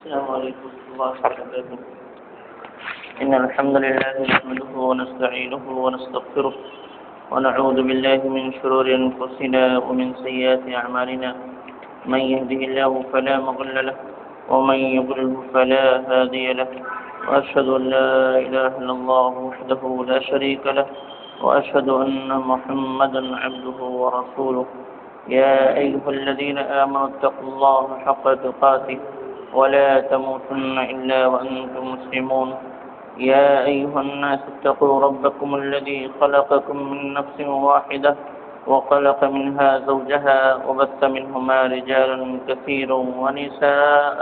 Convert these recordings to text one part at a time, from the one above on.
السلام عليكم ورحمة الله وبركاته. إن الحمد لله نحمده ونستعينه ونستغفره ونعوذ بالله من شرور أنفسنا ومن سيئات أعمالنا. من يهده الله فلا مضل له ومن يضلل فلا هادي له. وأشهد أن لا إله إلا الله وحده لا شريك له وأشهد أن محمدا عبده ورسوله. يا أيها الذين آمنوا اتقوا الله حق تقاته ولا تموتن إلا وأنتم مسلمون. يا أيها الناس اتقوا ربكم الذي خلقكم من نفس واحدة وخلق منها زوجها وبث منهما رجالا كثيرا ونساء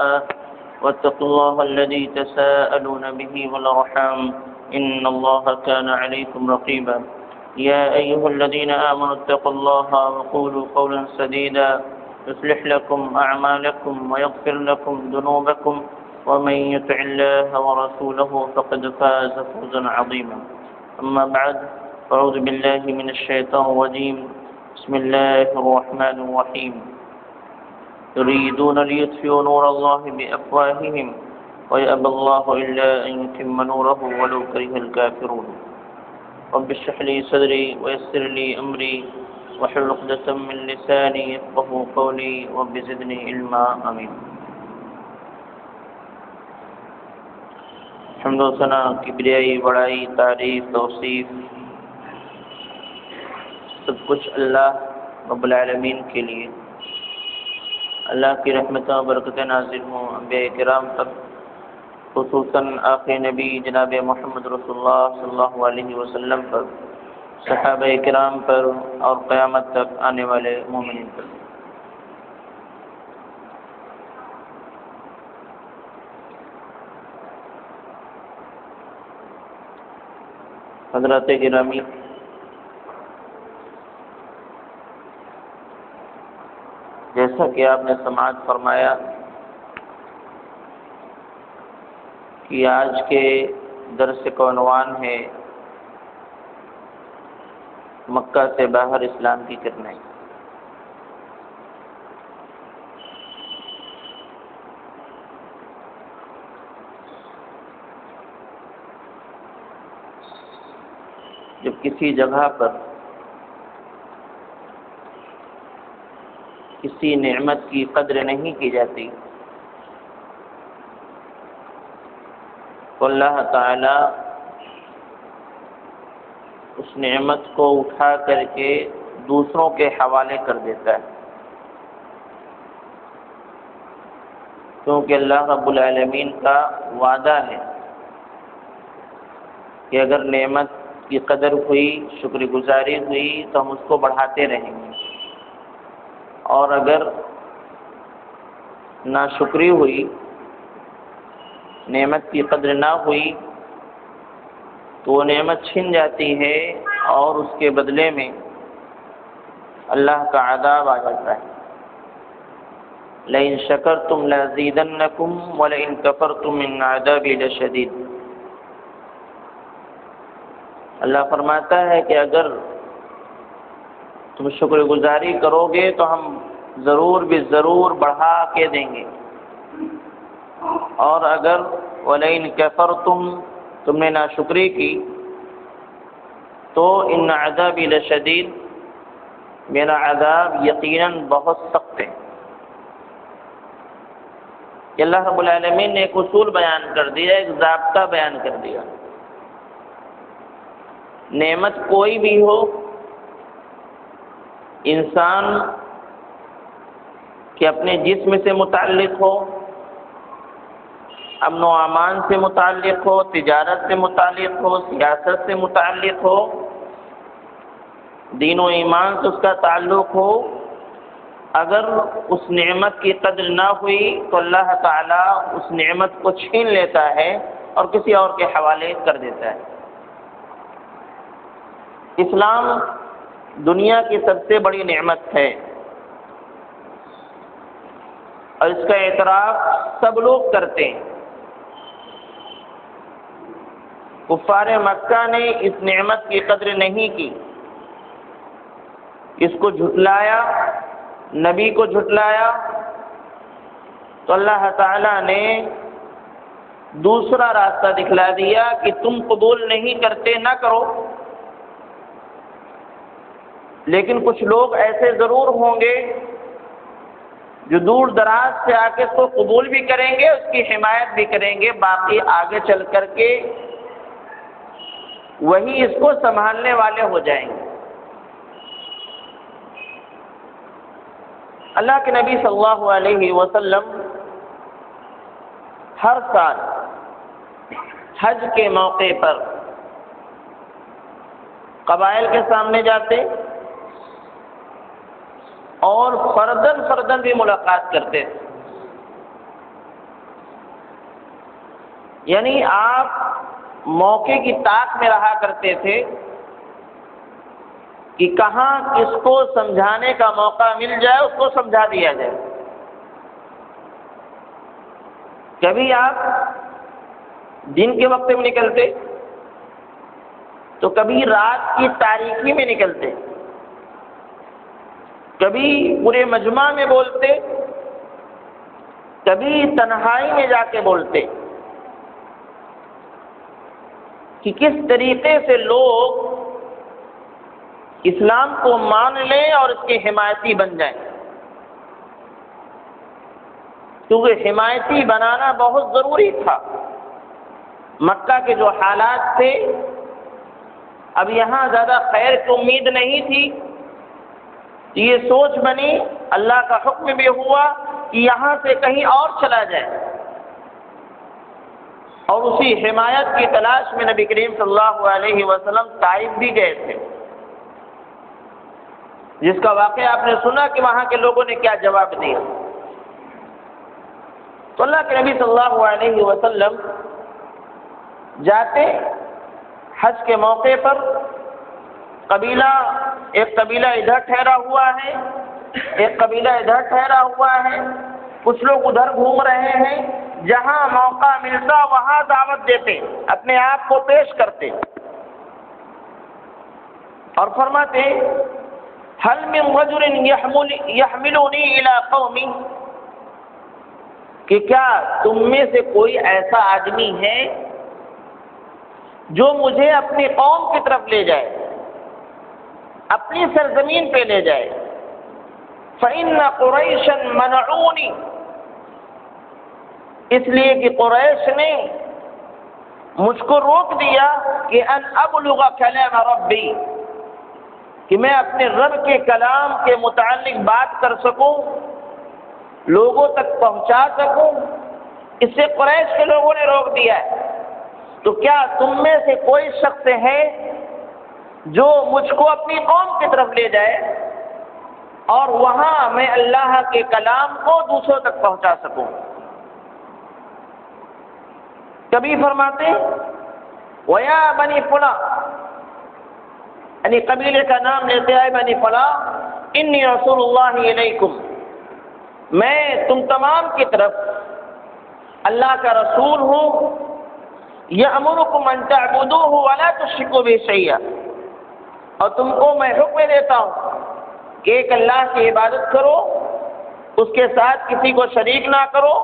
واتقوا الله الذي تساءلون به والأرحام إن الله كان عليكم رقيبا. يا أيها الذين آمنوا اتقوا الله وقولوا قولا سديدا يصلح لكم أعمالكم ويغفر لكم ذنوبكم ومن يطع الله ورسوله فقد فاز فوزا عظيما. أما بعد فأعوذ بالله من الشيطان الرجيم. بسم الله الرحمن الرحيم. يريدون ليطفئوا نور الله بأفواههم ويأبى الله إلا أن يتم نوره ولو كره الكافرون. رب اشرح لي صدري ويسر لي أمري واحلل عقدة من لساني يفقهوا قولي رب زدني علما آمين. حمد و ثنا کبریائی بڑائی تعریف توصیف سب کچھ اللہ رب العالمین کے لیے. اللہ کی رحمتیں و برکتیں نازل ہوں انبیاء کرام پر، خصوصاً آخری نبی جناب محمد رسول اللہ صلی اللہ علیہ وسلم پر، صحابہ کرام پر اور قیامت تک آنے والے مومنین پر. حضرات گرامی، جیسا کہ آپ نے سماعت فرمایا کہ آج کے درس کا عنوان ہے مکہ سے باہر اسلام کی کرنیں. جب کسی جگہ پر کسی نعمت کی قدر نہیں کی جاتی تو اللہ تعالی اس نعمت کو اٹھا کر کے دوسروں کے حوالے کر دیتا ہے، کیونکہ اللہ رب العالمین کا وعدہ ہے کہ اگر نعمت کی قدر ہوئی، شکر گزاری ہوئی تو ہم اس کو بڑھاتے رہیں گے، اور اگر ناشکری ہوئی، نعمت کی قدر نہ ہوئی تو وہ نعمت چھن جاتی ہے اور اس کے بدلے میں اللہ کا عذاب آ جاتا ہے. لَإِن شَكَرْتُمْ لَأَزِيدَنَّكُمْ وَلَئِن كَفَرْتُمْ إِنَّ عَذَابِي لَشَدِيدٌ. اللہ فرماتا ہے کہ اگر تم شکر گزاری کرو گے تو ہم ضرور بھی ضرور بڑھا کے دیں گے، اور اگر وَلَئِن كَفَرْتُمْ تم نے ناشکری کی تو ان عذابی لشدید، میرا عذاب یقیناً بہت سخت ہے. کہ اللہ رب العالمین نے ایک اصول بیان کر دیا، ایک ضابطہ بیان کر دیا. نعمت کوئی بھی ہو، انسان کے اپنے جسم سے متعلق ہو، امن و امان سے متعلق ہو، تجارت سے متعلق ہو، سیاست سے متعلق ہو، دین و ایمان سے اس کا تعلق ہو، اگر اس نعمت کی قدر نہ ہوئی تو اللہ تعالیٰ اس نعمت کو چھین لیتا ہے اور کسی اور کے حوالے کر دیتا ہے. اسلام دنیا کی سب سے بڑی نعمت ہے اور اس کا اعتراف سب لوگ کرتے ہیں. کفار مکہ نے اس نعمت کی قدر نہیں کی، اس کو جھٹلایا، نبی کو جھٹلایا، تو اللہ تعالیٰ نے دوسرا راستہ دکھلا دیا کہ تم قبول نہیں کرتے نہ کرو، لیکن کچھ لوگ ایسے ضرور ہوں گے جو دور دراز سے آ کے اس کو قبول بھی کریں گے، اس کی حمایت بھی کریں گے، باقی آگے چل کر کے وہی اس کو سنبھالنے والے ہو جائیں گے۔ اللہ کے نبی صلی اللہ علیہ وسلم ہر سال حج کے موقع پر قبائل کے سامنے جاتے اور فردن بھی ملاقات کرتے تھے، یعنی آپ موقع کی طاق میں رہا کرتے تھے کہ کہاں کس کو سمجھانے کا موقع مل جائے اس کو سمجھا دیا جائے۔ کبھی آپ دن کے وقت میں نکلتے تو کبھی رات کی تاریکی میں نکلتے، کبھی پورے مجمع میں بولتے، کبھی تنہائی میں جا کے بولتے، کہ کس طریقے سے لوگ اسلام کو مان لیں اور اس کے حمایتی بن جائیں، کیونکہ حمایتی بنانا بہت ضروری تھا۔ مکہ کے جو حالات تھے، اب یہاں زیادہ خیر کی امید نہیں تھی، یہ سوچ بنی، اللہ کا حکم بھی ہوا کہ یہاں سے کہیں اور چلا جائے، اور اسی حمایت کی تلاش میں نبی کریم صلی اللہ علیہ وسلم طائف بھی گئے تھے، جس کا واقعہ آپ نے سنا کہ وہاں کے لوگوں نے کیا جواب دیا۔ تو اللہ کے نبی صلی اللہ علیہ وسلم جاتے حج کے موقع پر، ایک قبیلہ ادھر ٹھہرا ہوا ہے، ایک قبیلہ ادھر ٹھہرا ہوا ہے، کچھ لوگ ادھر گھوم رہے ہیں، جہاں موقع ملتا وہاں دعوت دیتے، اپنے آپ کو پیش کرتے اور فرماتے هل من رجل يحملني الى قومي، کہ کیا تم میں سے کوئی ایسا آدمی ہے جو مجھے اپنی قوم کی طرف لے جائے، اپنی سرزمین پہ لے جائے۔ فإن قریشا منعونی، اس لیے کہ قریش نے مجھ کو روک دیا کہ ان ابلغ کلام ربی، کہ میں اپنے رب کے کلام کے متعلق بات کر سکوں، لوگوں تک پہنچا سکوں، اس سے قریش کے لوگوں نے روک دیا ہے۔ تو کیا تم میں سے کوئی شخص ہے جو مجھ کو اپنی قوم کی طرف لے جائے اور وہاں میں اللہ کے کلام کو دوسروں تک پہنچا سکوں؟ کبھی فرماتے وَيَا بَنِي فُلَانٍ، یعنی قبیلے کا نام لیتے آئے، بنی فلاں، انی رسول اللہ علیکم، میں تم تمام کی طرف اللہ کا رسول ہوں، یأمرکم ان تعبدوہ ولا تشرکوا بہ شیئا، اور تم کو میں حکم دیتا ہوں کہ ایک اللہ کی عبادت کرو، اس کے ساتھ کسی کو شریک نہ کرو،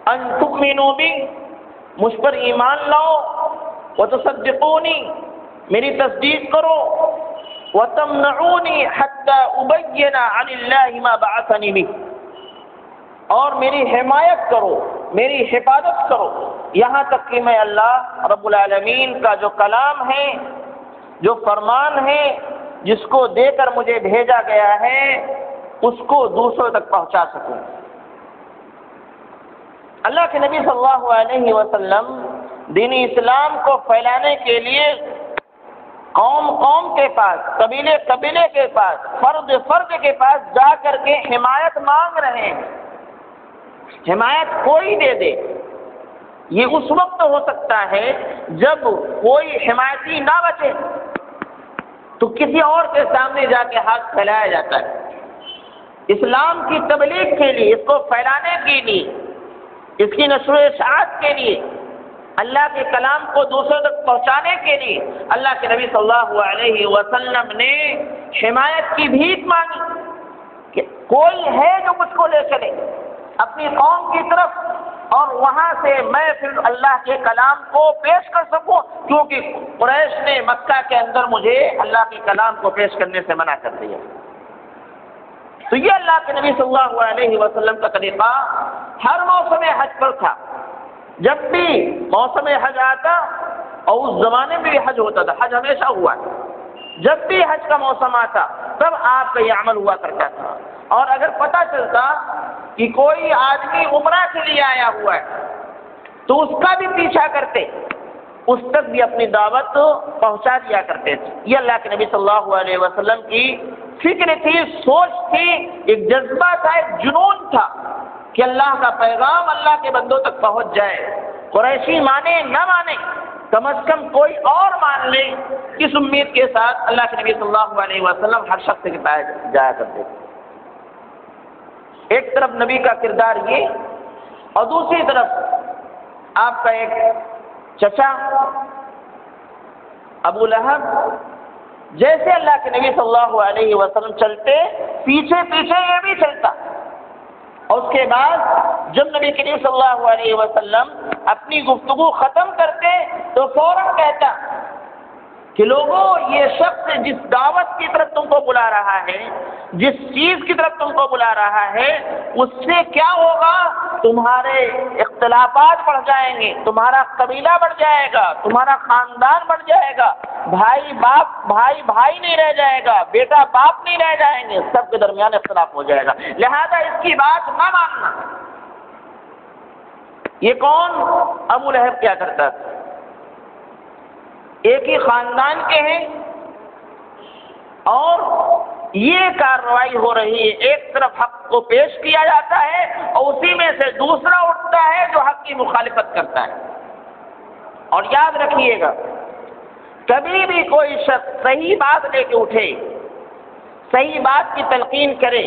ان تؤمنوا بی، مجھ پر ایمان لاؤ، وتصدقونی، میری تصدیق کرو، وتمنعونی حتی ابین عن اللہ ما بعثنی بہ، اور میری حمایت کرو، میری حفاظت کرو، یہاں تک کہ میں اللہ رب العالمین کا جو کلام ہے، جو فرمان ہے، جس کو دے کر مجھے بھیجا گیا ہے، اس کو دوسروں تک پہنچا سکوں۔ اللہ کے نبی صلی اللہ علیہ وسلم دین اسلام کو پھیلانے کے لیے قوم کے پاس، قبیلے کے پاس، فرد کے پاس جا کر کے حمایت مانگ رہے ہیں۔ حمایت کوئی دے دے، یہ اس وقت ہو سکتا ہے جب کوئی حمایتی نہ بچے تو کسی اور کے سامنے جا کے ہاتھ پھیلایا جاتا ہے۔ اسلام کی تبلیغ کے لیے، اس کو پھیلانے کے لیے، اس کی نشر و اشاعت کے لیے، اللہ کے کلام کو دوسروں تک پہنچانے کے لیے اللہ کے نبی صلی اللہ علیہ وسلم نے حمایت کی بھیک مانگی کہ کوئی ہے جو مجھ کو لے چلے۔ اپنی قوم کی طرف، اور وہاں سے میں پھر اللہ کے کلام کو پیش کر سکوں، کیونکہ قریش نے مکہ کے اندر مجھے اللہ کے کلام کو پیش کرنے سے منع کر دیا۔ تو یہ اللہ کے نبی صلی اللہ علیہ وسلم کا طریقہ ہر موسم حج پر تھا۔ جب بھی موسم حج آتا، اور اس زمانے میں بھی حج ہوتا تھا، حج ہمیشہ ہوا ہے، جب بھی حج کا موسم آتا تب آپ کا یہ عمل ہوا کرتا تھا۔ اور اگر پتہ چلتا کہ کوئی آدمی عمرہ کے لیے آیا ہوا ہے تو اس کا بھی پیچھا کرتے، اس تک بھی اپنی دعوت پہنچا دیا کرتے تھے۔ یہ اللہ کے نبی صلی اللہ علیہ وسلم کی فکر تھی، سوچ تھی، ایک جذبہ تھا، ایک جنون تھا کہ اللہ کا پیغام اللہ کے بندوں تک پہنچ جائے۔ قریشی مانے نہ مانے، کم از کم کوئی اور مان لے، اس امید کے ساتھ اللہ کے نبی صلی اللہ علیہ وسلم ہر شخص کے پاس جایا کرتے تھے۔ ایک طرف نبی کا کردار یہ، اور دوسری طرف آپ کا ایک چچا ابو لہب، جیسے اللہ کے نبی صلی اللہ علیہ وسلم چلتے، پیچھے پیچھے یہ بھی چلتا۔ اور اس کے بعد جب نبی کریم صلی اللہ علیہ وسلم اپنی گفتگو ختم کرتے تو فوراً کہتا کہ لوگوں، یہ شخص جس دعوت کی طرف تم کو بلا رہا ہے، جس چیز کی طرف تم کو بلا رہا ہے، اس سے کیا ہوگا؟ تمہارے اختلافات بڑھ جائیں گے، تمہارا قبیلہ بڑھ جائے گا، تمہارا خاندان بڑھ جائے گا، بھائی بھائی نہیں رہ جائے گا، بیٹا باپ نہیں رہ جائیں گے، سب کے درمیان اختلاف ہو جائے گا، لہذا اس کی بات نہ ماننا۔ یہ کون؟ ابو لہب کیا کرتا تھا؟ ایک ہی خاندان کے ہیں، اور یہ کارروائی ہو رہی ہے، ایک طرف حق کو پیش کیا جاتا ہے اور اسی میں سے دوسرا اٹھتا ہے جو حق کی مخالفت کرتا ہے۔ اور یاد رکھیے گا، کبھی بھی کوئی شخص صحیح بات لے کے اٹھے، صحیح بات کی تلقین کرے،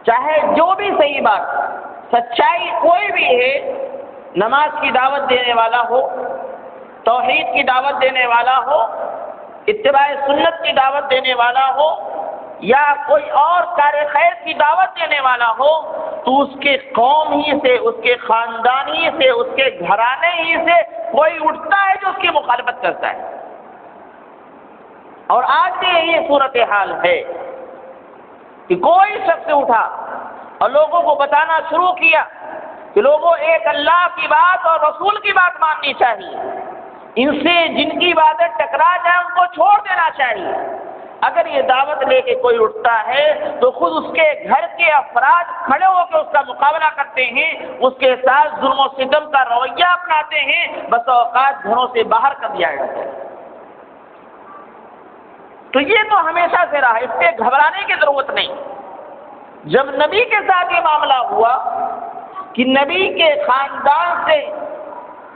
چاہے جو بھی صحیح بات، سچائی کوئی بھی ہے، نماز کی دعوت دینے والا ہو، توحید کی دعوت دینے والا ہو، اتباع سنت کی دعوت دینے والا ہو، یا کوئی اور کار خیر کی دعوت دینے والا ہو، تو اس کے قوم ہی سے، اس کے خاندان ہی سے، اس کے گھرانے ہی سے کوئی اٹھتا ہے جو اس کی مخالفت کرتا ہے۔ اور آج بھی یہی صورتحال ہے کہ کوئی شخص اٹھا اور لوگوں کو بتانا شروع کیا کہ لوگوں، ایک اللہ کی بات اور رسول کی بات ماننی چاہیے، ان سے جن کی باتیں ٹکرا جائیں ان کو چھوڑ دینا چاہیے۔ اگر یہ دعوت لے کے کوئی اٹھتا ہے تو خود اس کے گھر کے افراد کھڑے ہو کے اس کا مقابلہ کرتے ہیں، اس کے ساتھ ظلم و ستم کا رویہ اپناتے ہیں، بس اوقات گھروں سے باہر کر دیا جاتا ہے۔ تو یہ تو ہمیشہ سے رہا، اس سے گھبرانے کی ضرورت نہیں۔ جب نبی کے ساتھ یہ معاملہ ہوا کہ نبی کے خاندان سے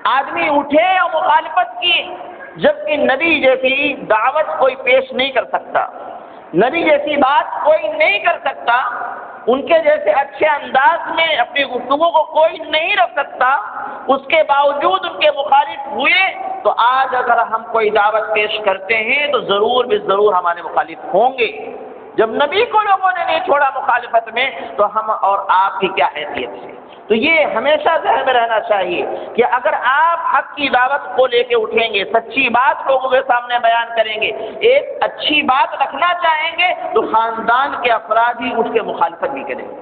آدمی اٹھے اور مخالفت کی، جبکہ نبی جیسی دعوت کوئی پیش نہیں کر سکتا، نبی جیسی بات کوئی نہیں کر سکتا، ان کے جیسے اچھے انداز میں اپنی گفتگو کو کوئی نہیں رکھ سکتا، اس کے باوجود ان کے مخالف ہوئے، تو آج اگر ہم کوئی دعوت پیش کرتے ہیں تو ضرور بھی ضرور ہمارے مخالف ہوں گے۔ جب نبی کو لوگوں نے نہیں چھوڑا مخالفت میں، تو ہم اور آپ کی کیا حیثیت ہے؟ تو یہ ہمیشہ ذہن میں رہنا چاہیے کہ اگر آپ حق کی دعوت کو لے کے اٹھیں گے، سچی بات لوگوں کے سامنے بیان کریں گے، ایک اچھی بات رکھنا چاہیں گے، تو خاندان کے افراد ہی اٹھ کے مخالفت بھی کریں گے۔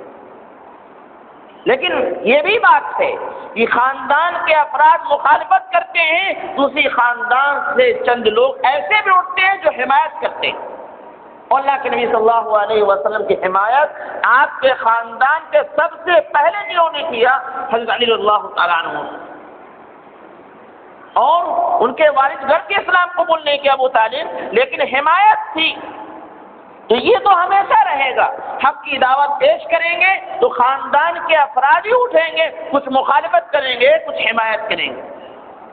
لیکن یہ بھی بات ہے کہ خاندان کے افراد مخالفت کرتے ہیں، دوسری خاندان سے چند لوگ ایسے بھی اٹھتے ہیں جو حمایت کرتے ہیں، اور اللہ کے نبی صلی اللہ علیہ وسلم کی حمایت آپ کے خاندان کے سب سے پہلے جنہوں نے کیا، حضرت علی رضی اللہ تعالیٰ عنہ، اور ان کے والد گھر کے اسلام قبول نہیں کیا ابو طالب، لیکن حمایت تھی۔ تو یہ تو ہمیشہ رہے گا، حق کی دعوت پیش کریں گے تو خاندان کے افراد ہی اٹھیں گے، کچھ مخالفت کریں گے، کچھ حمایت کریں گے،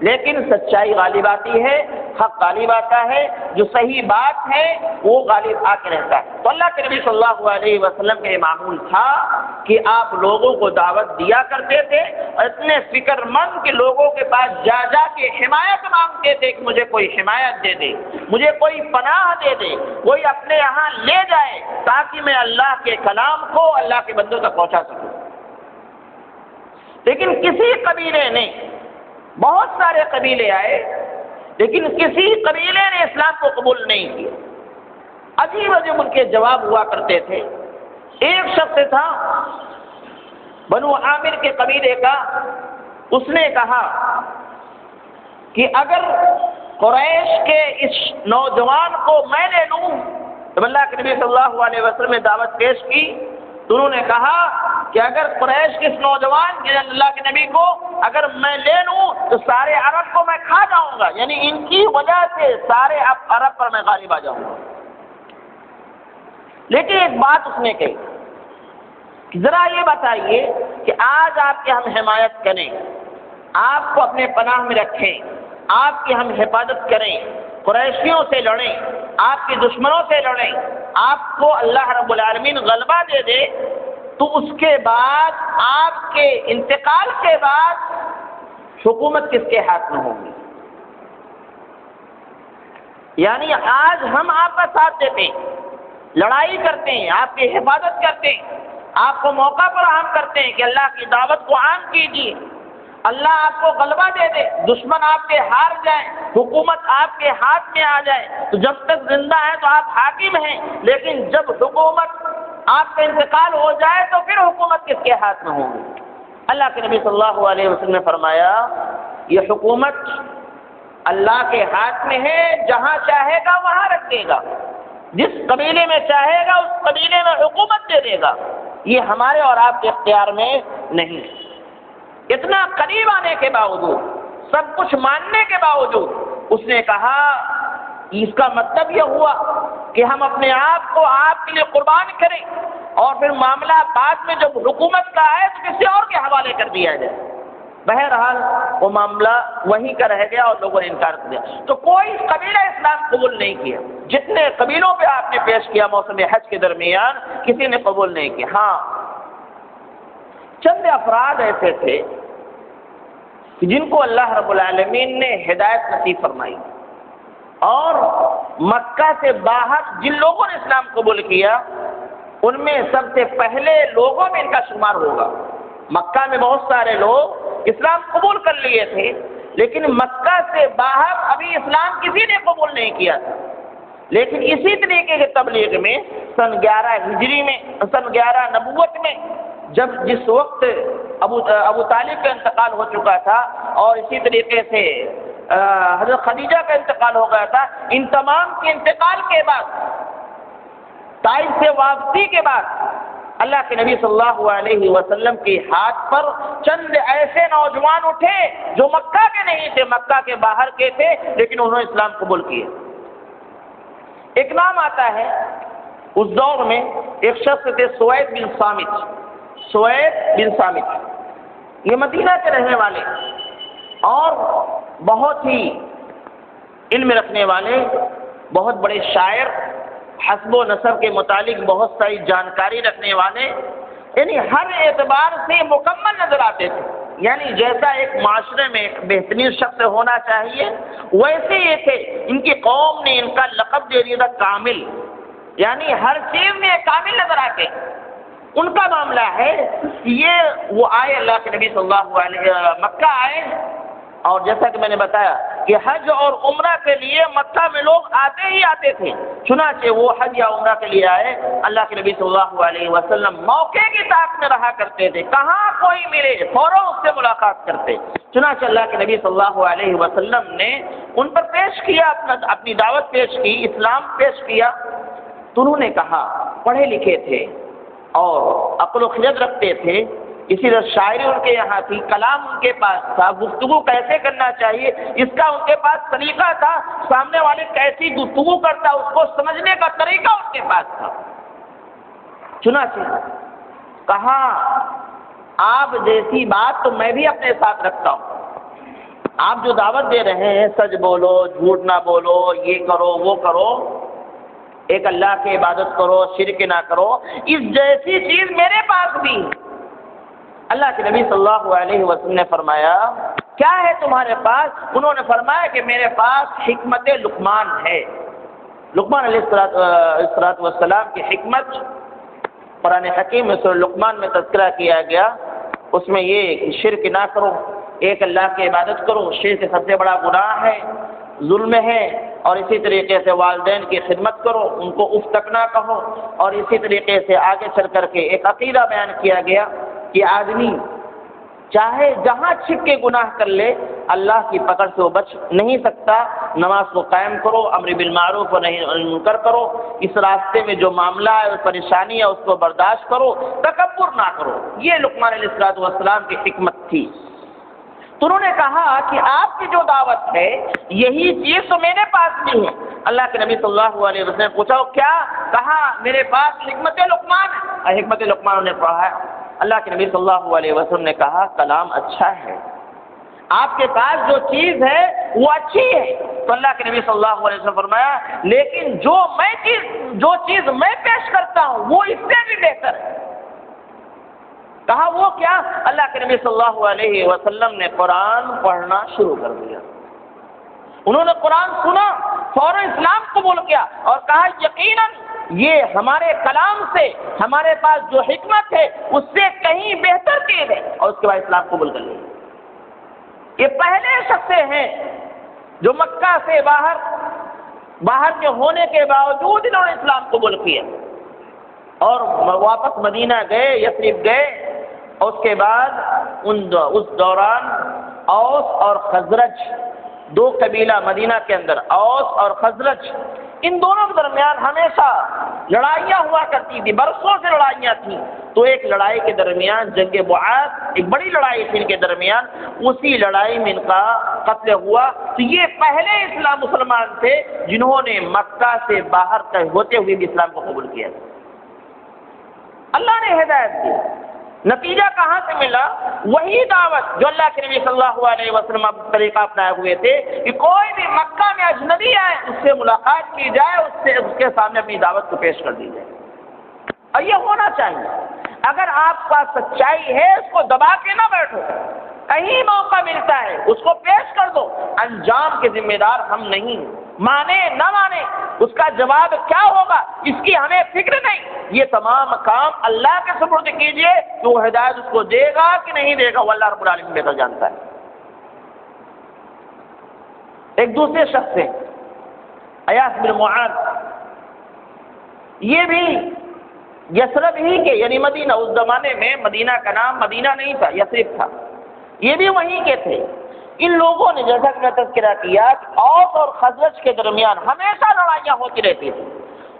لیکن سچائی غالب آتی ہے، حق غالب آتا ہے، جو صحیح بات ہے وہ غالب آ کے رہتا ہے۔ تو اللہ کے نبی صلی اللہ علیہ وسلم کا یہ معمول تھا کہ آپ لوگوں کو دعوت دیا کرتے تھے، اور اتنے فکر مند کہ لوگوں کے پاس جا جا کے حمایت مانگتے تھے کہ مجھے کوئی حمایت دے دے، مجھے کوئی پناہ دے دے، کوئی اپنے یہاں لے جائے، تاکہ میں اللہ کے کلام کو اللہ کے بندوں تک پہنچا سکوں۔ لیکن کسی قبیلے نے، بہت سارے قبیلے آئے لیکن کسی قبیلے نے اسلام کو قبول نہیں کیا۔ عجیب عجیب ان کے جواب ہوا کرتے تھے۔ ایک شخص تھا بنو عامر کے قبیلے کا، اس نے کہا کہ اگر قریش کے اس نوجوان کو میں لے لوں، تو اللہ کے نبی صلی اللہ علیہ وسلم نے دعوت پیش کی تو انہوں نے کہا کہ اگر قریش کے اس نوجوان کے اللہ کے نبی کو اگر میں لے لوں تو سارے عرب کو میں کھا جاؤں گا، یعنی ان کی وجہ سے سارے عرب پر میں غالب آ جاؤں گا۔ لیکن ایک بات اس نے کہی کہ ذرا یہ بتائیے کہ آج آپ کی ہم حمایت کریں، آپ کو اپنے پناہ میں رکھیں، آپ کی ہم حفاظت کریں، قریشیوں سے لڑیں، آپ کے دشمنوں سے لڑیں، آپ کو اللہ رب العالمین غلبہ دے دے، تو اس کے بعد آپ کے انتقال کے بعد حکومت کس کے ہاتھ میں ہوگی؟ یعنی آج ہم آپ کا ساتھ دیتے ہیں، لڑائی کرتے ہیں، آپ کی حفاظت کرتے ہیں، آپ کو موقع فراہم کرتے ہیں کہ اللہ کی دعوت کو عام کیجیے، اللہ آپ کو غلبہ دے دے، دشمن آپ کے ہار جائیں، حکومت آپ کے ہاتھ میں آ جائے، تو جب تک زندہ ہے تو آپ حاکم ہیں، لیکن جب حکومت آپ کا انتقال ہو جائے تو پھر حکومت کس کے ہاتھ میں ہوگی؟ اللہ کے نبی صلی اللہ علیہ وسلم نے فرمایا یہ حکومت اللہ کے ہاتھ میں ہے، جہاں چاہے گا وہاں رکھ دے گا، جس قبیلے میں چاہے گا اس قبیلے میں حکومت دے دے گا، یہ ہمارے اور آپ کے اختیار میں نہیں۔ اتنا قریب آنے کے باوجود، سب کچھ ماننے کے باوجود اس نے کہا اس کا مطلب یہ ہوا کہ ہم اپنے آپ کو آپ کے لیے قربان کریں اور پھر معاملہ بعد میں جب حکومت کا ہے تو کسی اور کے حوالے کر دیا جائے۔ بہرحال وہ معاملہ وہیں کا رہ گیا اور لوگوں نے انکار کر دیا، تو کوئی قبیلہ اسلام قبول نہیں کیا۔ جتنے قبیلوں پہ آپ نے پیش کیا موسم حج کے درمیان کسی نے قبول نہیں کیا۔ ہاں چند افراد ایسے تھے جن کو اللہ رب العالمین نے ہدایت نصیب فرمائی، اور مکہ سے باہر جن لوگوں نے اسلام قبول کیا ان میں سب سے پہلے لوگوں میں ان کا شمار ہوگا۔ مکہ میں بہت سارے لوگ اسلام قبول کر لیے تھے، لیکن مکہ سے باہر ابھی اسلام کسی نے قبول نہیں کیا تھا۔ لیکن اسی طریقے کے تبلیغ میں سن 11 ہجری میں، سن 11 نبوت میں، جس وقت ابو طالب کا انتقال ہو چکا تھا اور اسی طریقے سے حضرت خدیجہ کا انتقال ہو گیا تھا، ان تمام کے انتقال کے بعد، طائف سے واپسی کے بعد، اللہ کے نبی صلی اللہ علیہ وسلم کے ہاتھ پر چند ایسے نوجوان اٹھے جو مکہ کے نہیں تھے، مکہ کے باہر کے تھے، لیکن انہوں نے اسلام قبول کیے۔ ایک نام آتا ہے اس دور میں، ایک شخص تھے سوید بن صامت، یہ مدینہ کے رہنے والے اور بہت ہی علم رکھنے والے، بہت بڑے شاعر، حسب و نسب کے متعلق بہت ساری جانکاری رکھنے والے، یعنی ہر اعتبار سے مکمل نظر آتے تھے۔ یعنی جیسا ایک معاشرے میں ایک بہترین شخص ہونا چاہیے ویسے یہ تھے۔ ان کی قوم نے ان کا لقب دے دیا تھا کامل، یعنی ہر چیز میں کامل نظر آتے۔ ان کا معاملہ ہے کہ یہ وہ آئے، اللہ کے نبی صلی اللہ علیہ مکہ آئے، اور جیسا کہ میں نے بتایا کہ حج اور عمرہ کے لیے مکہ میں لوگ آتے ہی آتے تھے، چنانچہ وہ حج یا عمرہ کے لیے آئے، اللہ کے نبی صلی اللہ علیہ وسلم موقع کی طاق میں رہا کرتے تھے، کہاں کوئی ملے فوراً اس سے ملاقات کرتے۔ چنانچہ اللہ کے نبی صلی اللہ علیہ وسلم نے ان پر پیش کیا، اپنی دعوت پیش کی، اسلام پیش کیا، تو انہوں نے کہا پڑھے لکھے تھے اور عقل و خرد رکھتے تھے، اسی طرح شاعری ان کے یہاں تھی، کلام ان کے پاس تھا، گفتگو کیسے کرنا چاہیے اس کا ان کے پاس طریقہ تھا، سامنے والے کیسی گفتگو کرتا اس کو سمجھنے کا طریقہ ان کے پاس تھا۔ چنانچہ کہا آپ جیسی بات تو میں بھی اپنے ساتھ رکھتا ہوں، آپ جو دعوت دے رہے ہیں سچ بولو، جھوٹ نہ بولو، یہ کرو وہ کرو، ایک اللہ کی عبادت کرو، شرک نہ کرو، اس جیسی چیز میرے پاس بھی ہے۔ اللہ کے نبی صلی اللہ علیہ وسلم نے فرمایا کیا ہے تمہارے پاس؟ انہوں نے فرمایا کہ میرے پاس حکمت لقمان ہے۔ لقمان علیہ الصلوۃ والسلام کی حکمت قرآن حکیم میں سورہ لقمان میں تذکرہ کیا گیا اس میں یہ کہ شرک نہ کرو، ایک اللہ کی عبادت کرو، شرک سب سے بڑا گناہ ہے، ظلم ہے، اور اسی طریقے سے والدین کی خدمت کرو، ان کو اف تک نہ کہو، اور اسی طریقے سے آگے چل کر کے ایک عقیدہ بیان کیا گیا کہ آدمی چاہے جہاں چھپ کے گناہ کر لے اللہ کی پکڑ سے وہ بچ نہیں سکتا۔ نماز کو قائم کرو، امر بالمعروف و نہی عن المنکر کرو، اس راستے میں جو معاملہ ہے پریشانی ہے اس کو برداشت کرو، تکبر نہ کرو۔ یہ لقمان علیہ السلام کی حکمت تھی۔ تو انہوں نے کہا کہ آپ کی جو دعوت ہے یہی چیز تو میرے پاس بھی ہے۔ اللہ کے نبی صلی اللہ علیہ وسلم نے پوچھا کیا؟ کہا میرے پاس حکمت لقمان ہے، اور حکمت لقمان نے پڑھا۔ اللہ کے نبی صلی اللہ علیہ وسلم نے کہا کلام اچھا ہے، آپ کے پاس جو چیز ہے وہ اچھی ہے۔ تو اللہ کے نبی صلی اللہ علیہ وسلم فرمایا لیکن جو چیز میں پیش کرتا ہوں وہ اس سے بھی بہتر ہے۔ کہا وہ کیا؟ اللہ کے نبی صلی اللہ علیہ وسلم نے قرآن پڑھنا شروع کر دیا۔ انہوں نے قرآن سنا، فوراً اسلام قبول کیا اور کہا یقیناً یہ ہمارے کلام سے ہمارے پاس جو حکمت ہے اس سے کہیں بہتر چیز ہے، اور اس کے بعد اسلام قبول کر لیا۔ یہ پہلے شخص ہیں جو مکہ سے باہر کے ہونے کے باوجود انہوں نے اسلام قبول کیا اور واپس مدینہ گئے، یثرب گئے، اور اس کے بعد اس دوران اوس اور خزرج، دو قبیلہ مدینہ کے اندر، اوس اور خزرج، ان دونوں کے درمیان ہمیشہ لڑائیاں ہوا کرتی تھی، برسوں سے لڑائیاں تھیں۔ تو ایک لڑائی کے درمیان جنگ بعاث، ایک بڑی لڑائی تھی ان کے درمیان، اسی لڑائی میں ان کا قتل ہوا۔ تو یہ پہلے مسلمان تھے جنہوں نے مکہ سے باہر ہوتے ہوئے بھی اسلام کو قبول کیا۔ اللہ نے ہدایت دی، نتیجہ کہاں سے ملا؟ وہی دعوت جو اللہ کے نبی صلی اللہ علیہ وسلم طریقہ اپنائے ہوئے تھے کہ کوئی بھی مکہ میں اجنبی آئے اس سے ملاقات کی جائے، اس کے سامنے اپنی دعوت کو پیش کر دی جائے، اور یہ ہونا چاہیے۔ اگر آپ کا سچائی ہے اس کو دبا کے نہ بیٹھو، کہیں موقع ملتا ہے اس کو پیش کر دو، انجام کے ذمہ دار ہم نہیں، مانے نہ مانے اس کا جواب کیا ہوگا اس کی ہمیں فکر نہیں، یہ تمام کام اللہ کے سپرد کیجئے کہ وہ ہدایت اس کو دے گا کہ نہیں دے گا، وہ اللہ رب العالمین بہتر جانتا ہے۔ ایک دوسرے شخص سے عیاص بن معاذ، یہ بھی یثرب ہی کے یعنی مدینہ، اس زمانے میں مدینہ کا نام مدینہ نہیں تھا، یثرب تھا، یہ بھی وہیں کے تھے۔ ان لوگوں نے جیسا کہ میں تذکرہ کیا کہ اوس اور خزرج کے درمیان ہمیشہ لڑائیاں ہوتی رہتی تھی،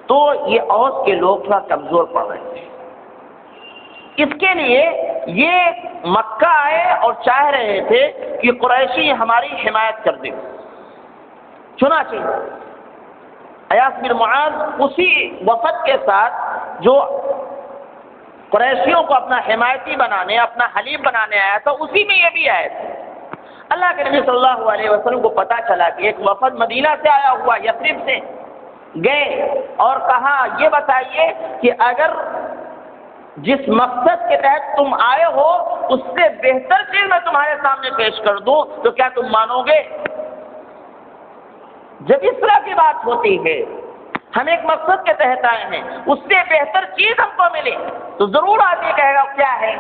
تو یہ اوس کے لوگ تھوڑا کمزور پڑ رہے تھے، اس کے لیے یہ مکہ آئے اور چاہ رہے تھے کہ قریشی ہماری حمایت کر دیں۔ چنانچہ عیاص بن معاذ اسی وفد کے ساتھ جو قریشیوں کو اپنا حمایتی بنانے، اپنا حلیف بنانے آیا تھا، اسی میں یہ بھی آئے تھے۔ اللہ کے نبی صلی اللہ علیہ وسلم کو پتہ چلا کہ ایک وفد مدینہ سے آیا ہوا، یثرب سے گئے اور کہا یہ بتائیے کہ اگر جس مقصد کے تحت تم آئے ہو اس سے بہتر چیز میں تمہارے سامنے پیش کر دوں تو کیا تم مانو گے؟ جب اس طرح کی بات ہوتی ہے، ہم ایک مقصد کے تحت آئے ہیں، اس سے بہتر چیز ہم کو ملے تو ضرور آدمی کہے گا کیا ہے۔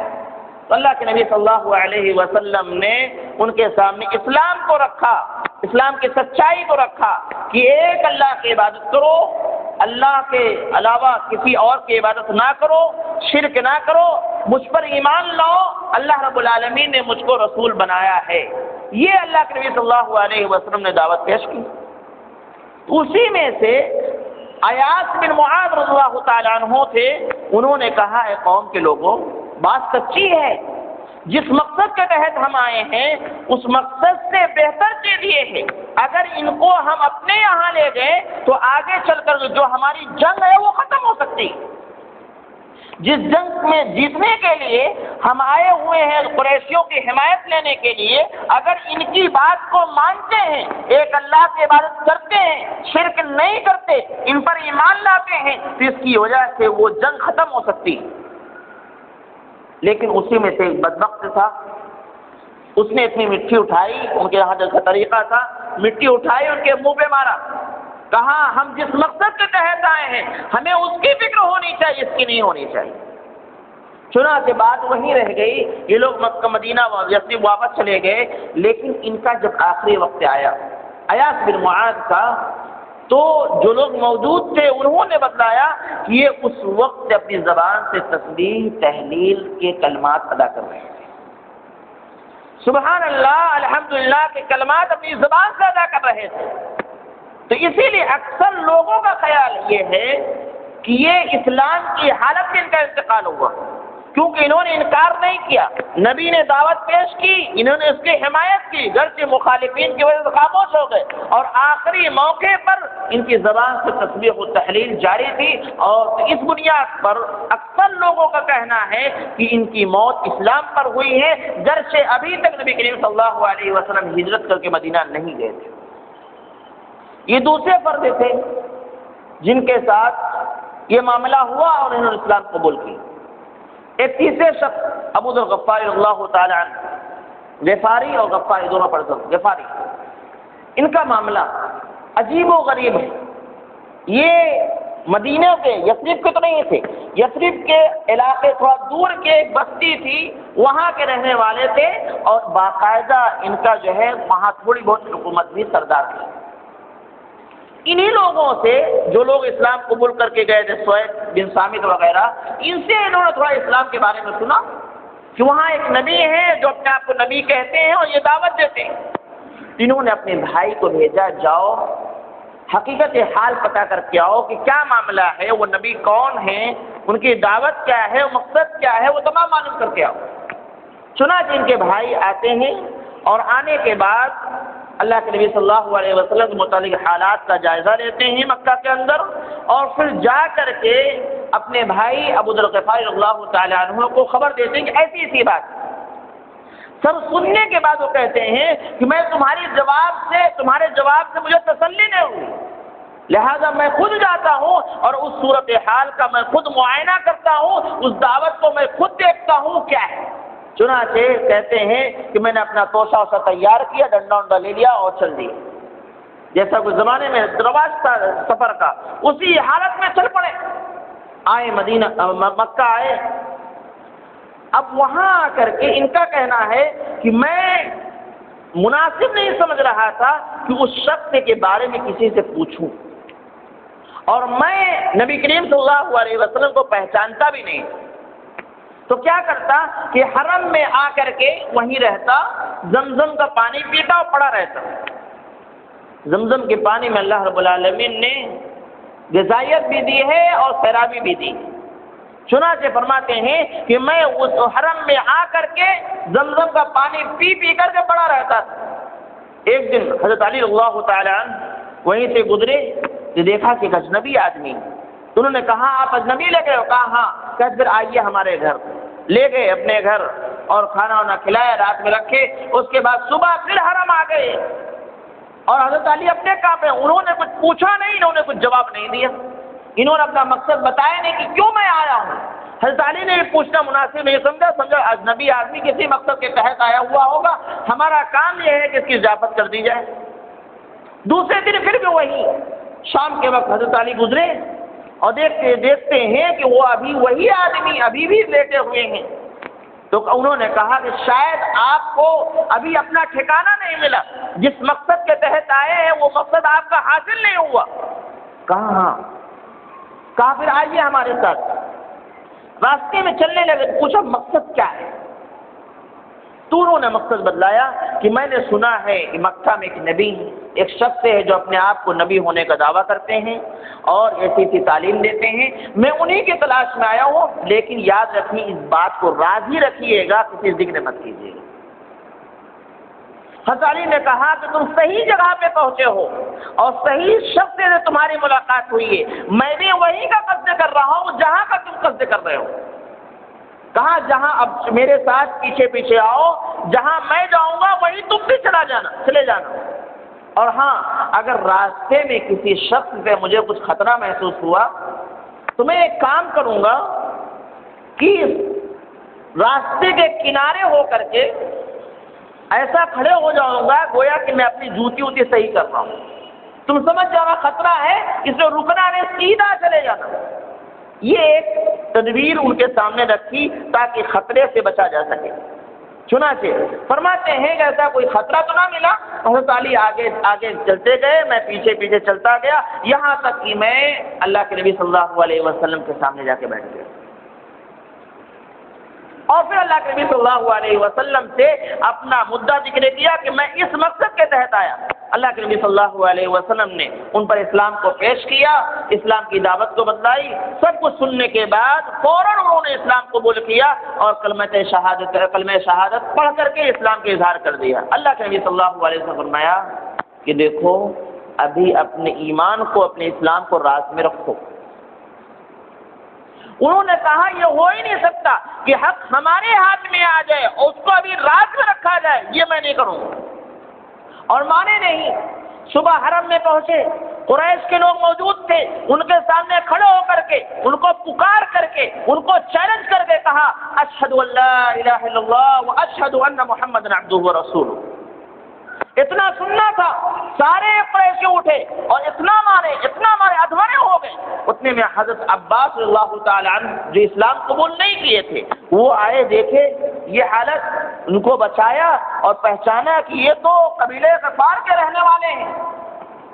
تو اللہ کے نبی صلی اللہ علیہ وسلم نے ان کے سامنے اسلام کو رکھا، اسلام کی سچائی کو رکھا کہ ایک اللہ کی عبادت کرو، اللہ کے علاوہ کسی اور کی عبادت نہ کرو، شرک نہ کرو، مجھ پر ایمان لاؤ، اللہ رب العالمین نے مجھ کو رسول بنایا ہے۔ یہ اللہ کے نبی صلی اللہ علیہ وسلم نے دعوت پیش کی۔ اسی میں سے عیاص بن معاذ رضی اللہ تعالیٰ عنہ تھے، انہوں نے کہا اے قوم کے لوگوں، بات سچی ہے، جس مقصد کے تحت ہم آئے ہیں اس مقصد سے بہتر چیز یہ ہے، اگر ان کو ہم اپنے یہاں لے گئے تو آگے چل کر جو ہماری جنگ ہے وہ ختم ہو سکتی۔ جس جنگ میں جیتنے کے لیے ہم آئے ہوئے ہیں قریشیوں کی حمایت لینے کے لیے، اگر ان کی بات کو مانتے ہیں، ایک اللہ کی عبادت کرتے ہیں، شرک نہیں کرتے، ان پر ایمان لاتے ہیں تو اس کی وجہ سے وہ جنگ ختم ہو سکتی۔ لیکن اسی میں سے ایک بدبخت تھا، اس نے اتنی مٹی اٹھائی، ان کے یہاں جیسا طریقہ تھا، مٹی اٹھائی ان کے منہ پہ مارا، کہا ہم جس مقصد کے تحت آئے ہیں ہمیں اس کی فکر ہونی چاہیے، اس کی نہیں ہونی چاہیے۔ چنانچہ بات وہیں رہ گئی، یہ لوگ مکہ مدینہ یثرب واپس چلے گئے، لیکن ان کا جب آخری وقت آیا ایاس بن معاذ کا، تو جو لوگ موجود تھے انہوں نے بتلایا کہ یہ اس وقت اپنی زبان سے تسبیح تہلیل کے کلمات ادا کر رہے تھے، سبحان اللہ الحمدللہ کے کلمات اپنی زبان سے ادا کر رہے تھے۔ تو اسی لیے اکثر لوگوں کا خیال یہ ہے کہ یہ اسلام کی حالت میں ان کا انتقال ہوا، کیونکہ انہوں نے انکار نہیں کیا، نبی نے دعوت پیش کی، انہوں نے اس کی حمایت کی، گرچہ مخالفین کی وجہ سے خاموش ہو گئے، اور آخری موقع پر ان کی زبان سے تسبیح و تحلیل جاری تھی، اور اس بنیاد پر اکثر لوگوں کا کہنا ہے کہ ان کی موت اسلام پر ہوئی ہے، گرچہ ابھی تک نبی کریم صلی اللہ علیہ وسلم ہجرت کر کے مدینہ نہیں گئے تھے۔ یہ دوسرے فرد تھے جن کے ساتھ یہ معاملہ ہوا اور انہوں نے اسلام قبول کی۔ ایک تیسرے شخص ابو ذر غفاری اللہ تعالی عنہ، غفاری اور غفاری دونوں پڑھ سکتے، غفاری، ان کا معاملہ عجیب و غریب ہے۔ یہ مدینہ کے یثرب کے تو نہیں تھے، یثرب کے علاقے تھوڑا دور کے ایک بستی تھی، وہاں کے رہنے والے تھے، اور باقاعدہ ان کا جو ہے وہاں تھوڑی بہت حکومت بھی سردار تھی۔ انہی لوگوں سے جو لوگ اسلام قبول کر کے گئے تھے، سوید بن صامت وغیرہ، ان سے انہوں نے تھوڑا اسلام کے بارے میں سنا کہ وہاں ایک نبی ہے جو اپنے آپ کو نبی کہتے ہیں اور یہ دعوت دیتے ہیں۔ انہوں نے اپنے بھائی کو بھیجا، جاؤ حقیقت حال پتہ کر کے آؤ کہ کیا معاملہ ہے، وہ نبی کون ہیں، ان کی دعوت کیا ہے، مقصد کیا ہے، وہ تمام معلوم کر کے آؤ۔ چنانچہ ان کے بھائی آتے ہیں، اور آنے کے بعد اللہ کے نبی صلی اللہ علیہ وسلم کے متعلق حالات کا جائزہ لیتے ہیں مکہ کے اندر، اور پھر جا کر کے اپنے بھائی ابو ذر غفاری اللہ تعالی عنہ کو خبر دیتے ہیں کہ ایسی ایسی بات۔ سب سننے کے بعد وہ کہتے ہیں کہ میں تمہارے جواب سے مجھے تسلی نہیں ہوئی، لہذا میں خود جاتا ہوں اور اس صورتحال کا میں خود معائنہ کرتا ہوں، اس دعوت کو میں خود دیکھتا ہوں کیا ہے۔ چنانچہ کہتے ہیں کہ میں نے اپنا توشہ ووشہ تیار کیا، ڈنڈا ونڈا لے لیا اور چل دیا، جیسا کوئی زمانے میں رواج تھا سفر کا، اسی حالت میں چل پڑے۔ آئے مکہ آئے۔ اب وہاں آ کر کے ان کا کہنا ہے کہ میں مناسب نہیں سمجھ رہا تھا کہ اس شخص کے بارے میں کسی سے پوچھوں، اور میں نبی کریم صلی اللہ علیہ وسلم کو پہچانتا بھی نہیں، تو کیا کرتا کہ حرم میں آ کر کے وہیں رہتا، زمزم کا پانی پیتا اور پڑا رہتا۔ زمزم کے پانی میں اللہ رب العالمین نے غذائیت بھی دی ہے اور سیرابی بھی دی۔ چنانچہ فرماتے ہیں کہ میں اس حرم میں آ کر کے زمزم کا پانی پی پی کر کے پڑا رہتا تھا۔ ایک دن حضرت علی اللہ تعالی عنہ وہیں سے گزرے تو دیکھا کہ ایک اجنبی آدمی، تو انہوں نے کہا آپ اجنبی لے گئے ہو؟ کہا ہاں۔ کہ پھر آئیے ہمارے گھر، لے گئے اپنے گھر اور کھانا وانا کھلایا، رات میں رکھے، اس کے بعد صبح پھر حرم آ گئے، اور حضرت علی اپنے کام میں، انہوں نے کچھ پوچھا نہیں، انہوں نے کچھ جواب نہیں دیا، انہوں نے اپنا مقصد بتایا نہیں کہ کیوں میں آیا ہوں۔ حضرت علی نے بھی پوچھنا مناسب نہیں سمجھا اجنبی آدمی کسی مقصد کے تحت آیا ہوا ہوگا، ہمارا کام یہ ہے کہ اس کی اضافت کر دی جائے۔ دوسرے دن پھر بھی وہی شام کے وقت حضرت علی گزرے اور دیکھتے ہیں کہ وہ ابھی وہی آدمی ابھی بھی لیٹے ہوئے ہیں، تو انہوں نے کہا کہ شاید آپ کو ابھی اپنا ٹھکانہ نہیں ملا، جس مقصد کے تحت آئے ہیں وہ مقصد آپ کا حاصل نہیں ہوا۔ کہا ہاں۔ کہا پھر آئیے ہمارے ساتھ۔ راستے میں چلنے لگے، پوچھا مقصد کیا ہے؟ تو انہوں نے مقصد بدلایا کہ میں نے سنا ہے کہ مکہ میں ایک نبی، ایک شخص ہے جو اپنے آپ کو نبی ہونے کا دعویٰ کرتے ہیں اور ایسی ایسی تعلیم دیتے ہیں، میں انہی کی تلاش میں آیا ہوں، لیکن یاد رکھیے اس بات کو راز ہی رکھیے گا، کسی ذکر مت کیجیے گا۔ حضرت علی نے کہا کہ تم صحیح جگہ پہ پہنچے ہو اور صحیح شخص سے تمہاری ملاقات ہوئی ہے، میں بھی وہیں کا قصد کر رہا ہوں جہاں کا تم قصد کر رہے ہو۔ کہا جہاں اب میرے ساتھ پیچھے پیچھے آؤ، جہاں میں جاؤں گا وہیں تم بھی چلے جانا، اور ہاں اگر راستے میں کسی شخص سے مجھے کچھ خطرہ محسوس ہوا تو میں ایک کام کروں گا کہ راستے کے کنارے ہو کر کے ایسا کھڑے ہو جاؤں گا گویا کہ میں اپنی جوتی ووتی صحیح کر رہا ہوں، تم سمجھ جانا خطرہ ہے، اس میں رکنا نہیں، سیدھا چلے جانا۔ یہ ایک تدبیر ان کے سامنے رکھی تاکہ خطرے سے بچا جا سکے۔ چنانچہ فرماتے ہیں کہ ایسا کوئی خطرہ تو نہ ملا، حضرت علی آگے آگے چلتے گئے، میں پیچھے پیچھے چلتا گیا، یہاں تک کہ میں اللہ کے نبی صلی اللہ علیہ وسلم کے سامنے جا کے بیٹھ گیا، اور پھر اللہ کے نبی صلی اللہ علیہ وسلم سے اپنا مدعا ذکر کیا کہ میں اس مقصد کے تحت آیا۔ اللہ کے نبی صلی اللہ علیہ وسلم نے ان پر اسلام کو پیش کیا، اسلام کی دعوت کو بتلائی، سب کچھ سننے کے بعد فوراً انہوں نے اسلام قبول کیا اور کلمہ شہادت پڑھ کر کے اسلام کے اظہار کر دیا۔ اللہ کے نبی صلی اللہ علیہ وسلم فرمایا کہ دیکھو ابھی اپنے ایمان کو، اپنے اسلام کو راز میں رکھو۔ انہوں نے کہا یہ ہو ہی نہیں سکتا کہ حق ہمارے ہاتھ میں آ جائے اور اس کو ابھی راز میں رکھا جائے، یہ میں نہیں کروں گا، اور مانے نہیں۔ صبح حرم میں پہنچے، قریش کے لوگ موجود تھے، ان کے سامنے کھڑے ہو کر کے ان کو پکار کر کے ان کو چیلنج کر کے کہا اشہد ان لا الہ الا اللہ واشہد ان محمد عبدہ ورسولہ۔ اتنا سننا تھا، سارے قریشی اٹھے اور اتنا مارے ادھورے ہو گئے۔ اتنے میں حضرت عباس رضی اللہ تعالی عنہ جو اسلام قبول نہیں کیے تھے وہ آئے، دیکھے یہ حالت، ان کو بچایا اور پہچانا کہ یہ تو قبیلے غفار کے رہنے والے ہیں،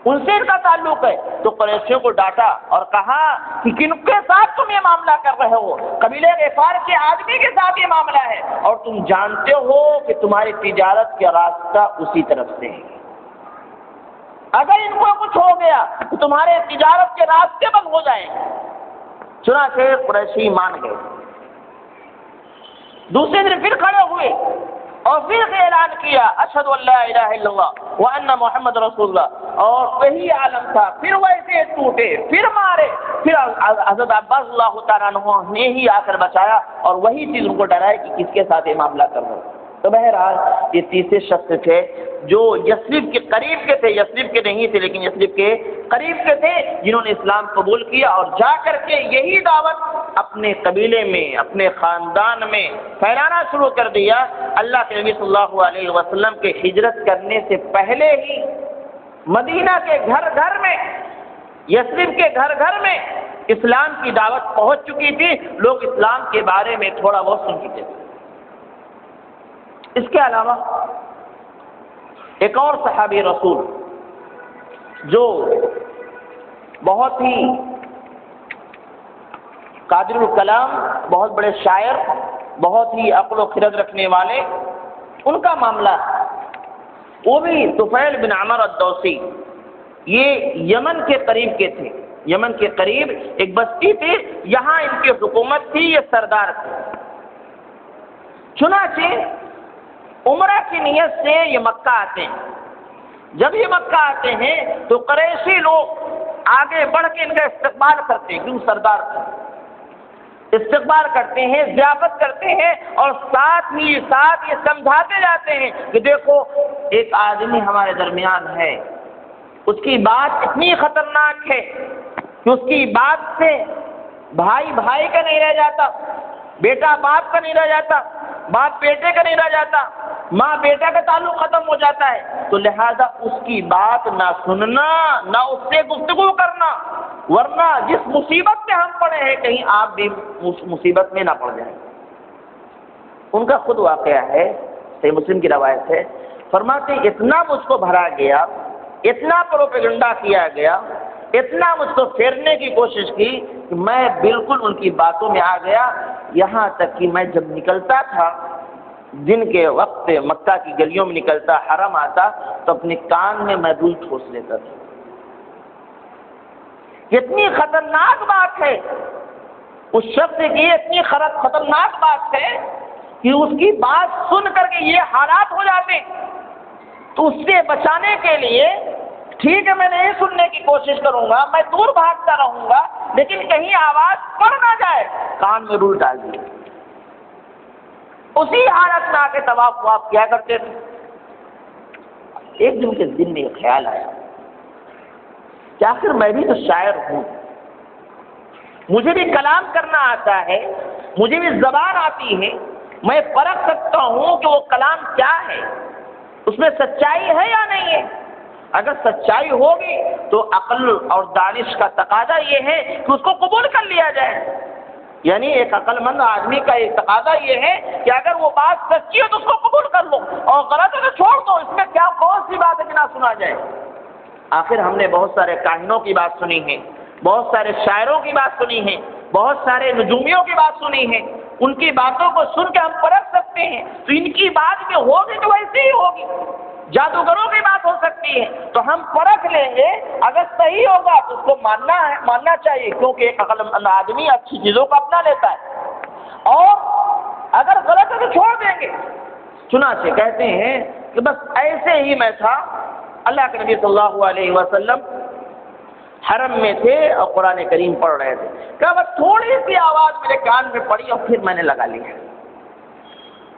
ان سے ان کا تعلق ہے۔ تو قریشیوں کو ڈانٹا اور کہا کہ کن کے ساتھ تم یہ معاملہ کر رہے ہو؟ قبیلے غفار کے آدمی کے ساتھ یہ معاملہ ہے، اور تم جانتے ہو کہ تمہاری تجارت کا راستہ اسی طرف سے ہے، اگر ان کو کچھ ہو گیا تو تمہارے تجارت کے راستے بند ہو جائیں گے۔ چنانچہ قریشی مان گئے۔ دوسرے دن پھر کھڑے ہوئے اور پھر اعلان کیا اشہد ان لا الہ الا اللہ وان محمد رسول اللہ، اور وہی عالم تھا، پھر ویسے ٹوٹے، پھر مارے، پھر حضرت عباس اللہ تعالیٰ عنہ نے ہی آ کر بچایا اور وہی چیز ان کو ڈرائی کہ کس کے ساتھ یہ معاملہ کر رہا ہے۔ تو بہرحال یہ تیسرے شخص تھے جو یثرب کے قریب کے تھے، یثرب کے نہیں تھے لیکن یثرب کے قریب کے تھے، جنہوں نے اسلام قبول کیا اور جا کر کے یہی دعوت اپنے قبیلے میں، اپنے خاندان میں پھیلانا شروع کر دیا۔ اللہ کے نبی صلی اللہ علیہ وسلم کے ہجرت کرنے سے پہلے ہی مدینہ کے گھر گھر میں، یثرب کے گھر گھر میں اسلام کی دعوت پہنچ چکی تھی، لوگ اسلام کے بارے میں تھوڑا بہت سن چکے تھے۔ اس کے علاوہ ایک اور صحابی رسول جو بہت ہی قادر الکلام، بہت بڑے شاعر، بہت ہی عقل و خرد رکھنے والے، ان کا معاملہ وہ بھی طفیل بن عمر الدوسی، یہ یمن کے قریب کے تھے، یمن کے قریب ایک بستی تھی، یہاں ان کی حکومت تھی، یہ سردار تھے۔ چنانچہ عمرہ کی نیت سے یہ مکہ آتے ہیں۔ جب یہ مکہ آتے ہیں تو قریشی لوگ آگے بڑھ کے ان کا استقبال کرتے ہیں، کیوں سردار تھے، استقبال کرتے ہیں، ضیافت کرتے ہیں، اور ساتھ ہی ساتھ یہ سمجھاتے جاتے ہیں کہ دیکھو ایک آدمی ہمارے درمیان ہے، اس کی بات اتنی خطرناک ہے کہ اس کی بات سے بھائی بھائی کا نہیں رہ جاتا، بیٹا باپ کا نہیں رہ جاتا، باپ بیٹے کا نہیں رہ جاتا، ماں بیٹا کا تعلق ختم ہو جاتا ہے۔ تو لہذا اس کی بات نہ سننا، نہ اس سے گفتگو کرنا، ورنہ جس مصیبت میں ہم پڑے ہیں کہیں آپ بھی اس مصیبت میں نہ پڑ جائیں۔ ان کا خود واقعہ ہے، صحیح مسلم کی روایت ہے، فرماتے اتنا مجھ کو بھرا گیا، اتنا پروپیگنڈا کیا گیا، اتنا مجھ کو پھیرنے کی کوشش کی کہ میں بالکل ان کی باتوں میں آ گیا، یہاں تک کہ میں جب نکلتا تھا دن کے وقت مکہ کی گلیوں میں نکلتا، حرم آتا تو اپنے کان میں دل ٹھوس لیتا تھا۔ کتنی خطرناک بات ہے، اس شخص کی اتنی خطرناک بات ہے کہ اس کی بات سن کر کے یہ حالات ہو جاتے، تو اس سے بچانے کے لیے ٹھیک ہے میں نہیں سننے کی کوشش کروں گا، میں دور بھاگتا رہوں گا، لیکن کہیں آواز پڑ نہ جائے، کان میں رول ڈال دیے۔ اسی حالت میں آ کے طواف واف کیا کرتے تھے۔ ایک دن کے دن میں یہ خیال آیا کہ آخر میں بھی تو شاعر ہوں، مجھے بھی کلام کرنا آتا ہے، مجھے بھی زبان آتی ہے، میں پرکھ سکتا ہوں کہ وہ کلام کیا ہے، اس میں سچائی ہے یا نہیں ہے۔ اگر سچائی ہوگی تو عقل اور دانش کا تقاضا یہ ہے کہ اس کو قبول کر لیا جائے. یعنی ایک عقل مند آدمی کا ایک تقاضا یہ ہے کہ اگر وہ بات سچی ہے تو اس کو قبول کر لو اور غلط ہے تو چھوڑ دو. اس میں کیا کون سی بات ہے کہ نہ سنا جائے. آخر ہم نے بہت سارے کاہنوں کی بات سنی ہے, بہت سارے شاعروں کی بات سنی ہے, بہت سارے نجومیوں کی بات سنی ہے. ان کی باتوں کو سن کے ہم پرکھ سکتے ہیں تو ان کی بات میں ہوگی تو ویسے ہی ہوگی. جادوگروں کی بات ہو سکتی ہے تو ہم پرکھ لیں گے, اگر صحیح ہوگا تو اس کو ماننا چاہیے, کیونکہ ایک عقل مند آدمی اچھی چیزوں کو اپنا لیتا ہے, اور اگر غلط ہے تو چھوڑ دیں گے. چنانچہ کہتے ہیں کہ بس ایسے ہی میں تھا, اللہ کے نبی صلی اللہ علیہ وسلم حرم میں تھے اور قرآن کریم پڑھ رہے تھے. کہ بس تھوڑی سی آواز میرے کان میں پڑی اور پھر میں نے لگا لیا.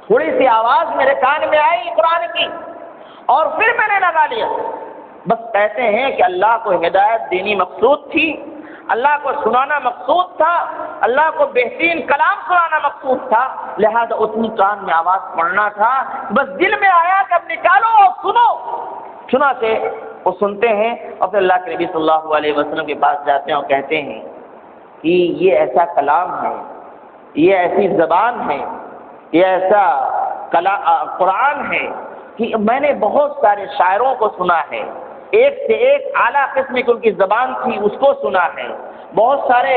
تھوڑی سی آواز میرے کان میں آئی قرآن کی اور پھر میں نے لگا لیا. بس کہتے ہیں کہ اللہ کو ہدایت دینی مقصود تھی, اللہ کو سنانا مقصود تھا, اللہ کو بہترین کلام سنانا مقصود تھا, لہذا اتنی کان میں آواز پڑھنا تھا. بس دل میں آیا کہ اب نکالو اور سنو. چنانچہ وہ سنتے ہیں اور پھر اللہ کے نبی صلی اللہ علیہ وسلم کے پاس جاتے ہیں اور کہتے ہیں کہ یہ ایسا کلام ہے, یہ ایسی زبان ہے, یہ ایسا قرآن ہے کہ میں نے بہت سارے شاعروں کو سنا ہے, ایک سے ایک اعلیٰ قسم کی ان کی زبان تھی اس کو سنا ہے, بہت سارے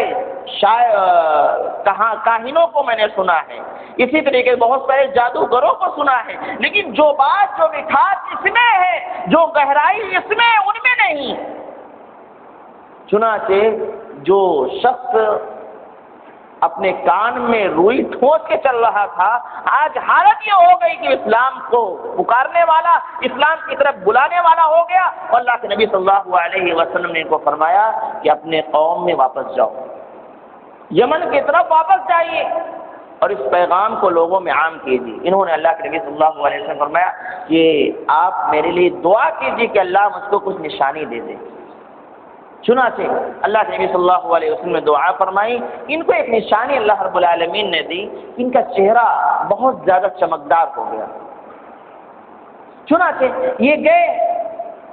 کاہنوں کو میں نے سنا ہے, اسی طریقے بہت سارے جادوگروں کو سنا ہے, لیکن جو بات جو مٹھاس اس میں ہے, جو گہرائی اس میں ان میں نہیں. چنانچہ جو شخص اپنے کان میں روئی ٹھونس کے چل رہا تھا, آج حالت یہ ہو گئی کہ اسلام کو پکارنے والا, اسلام کی طرف بلانے والا ہو گیا. اور اللہ کے نبی صلی اللہ علیہ وسلم نے ان کو فرمایا کہ اپنے قوم میں واپس جاؤ, یمن کی طرف واپس جائیے اور اس پیغام کو لوگوں میں عام کیجیے. انہوں نے اللہ کے نبی صلی اللہ علیہ وسلم فرمایا کہ آپ میرے لیے دعا کیجیے کہ اللہ مجھ کو کچھ نشانی دے دے. چنانچہ اللہ کے نبی صلی اللہ علیہ وسلم نے دعا فرمائی. ان کو ایک نشانی اللہ رب العالمین نے دی, ان کا چہرہ بہت زیادہ چمکدار ہو گیا. چنانچہ یہ گئے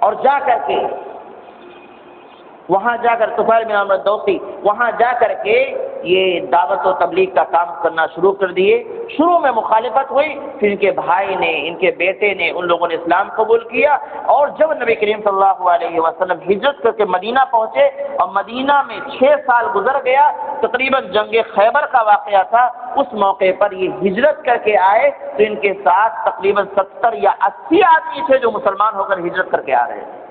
اور جا کر کے وہاں جا کر طفیل بن عمرو الدوسی وہاں جا کر کے یہ دعوت و تبلیغ کا کام کرنا شروع کر دیے. شروع میں مخالفت ہوئی, پھر ان کے بھائی نے, ان کے بیٹے نے, ان لوگوں نے اسلام قبول کیا. اور جب نبی کریم صلی اللہ علیہ وسلم ہجرت کر کے مدینہ پہنچے اور مدینہ میں 6 سال گزر گیا, تقریباً جنگ خیبر کا واقعہ تھا, اس موقع پر یہ ہجرت کر کے آئے تو ان کے ساتھ تقریباً 70 یا 80 آدمی تھے جو مسلمان ہو کر ہجرت کر کے آ رہے تھے.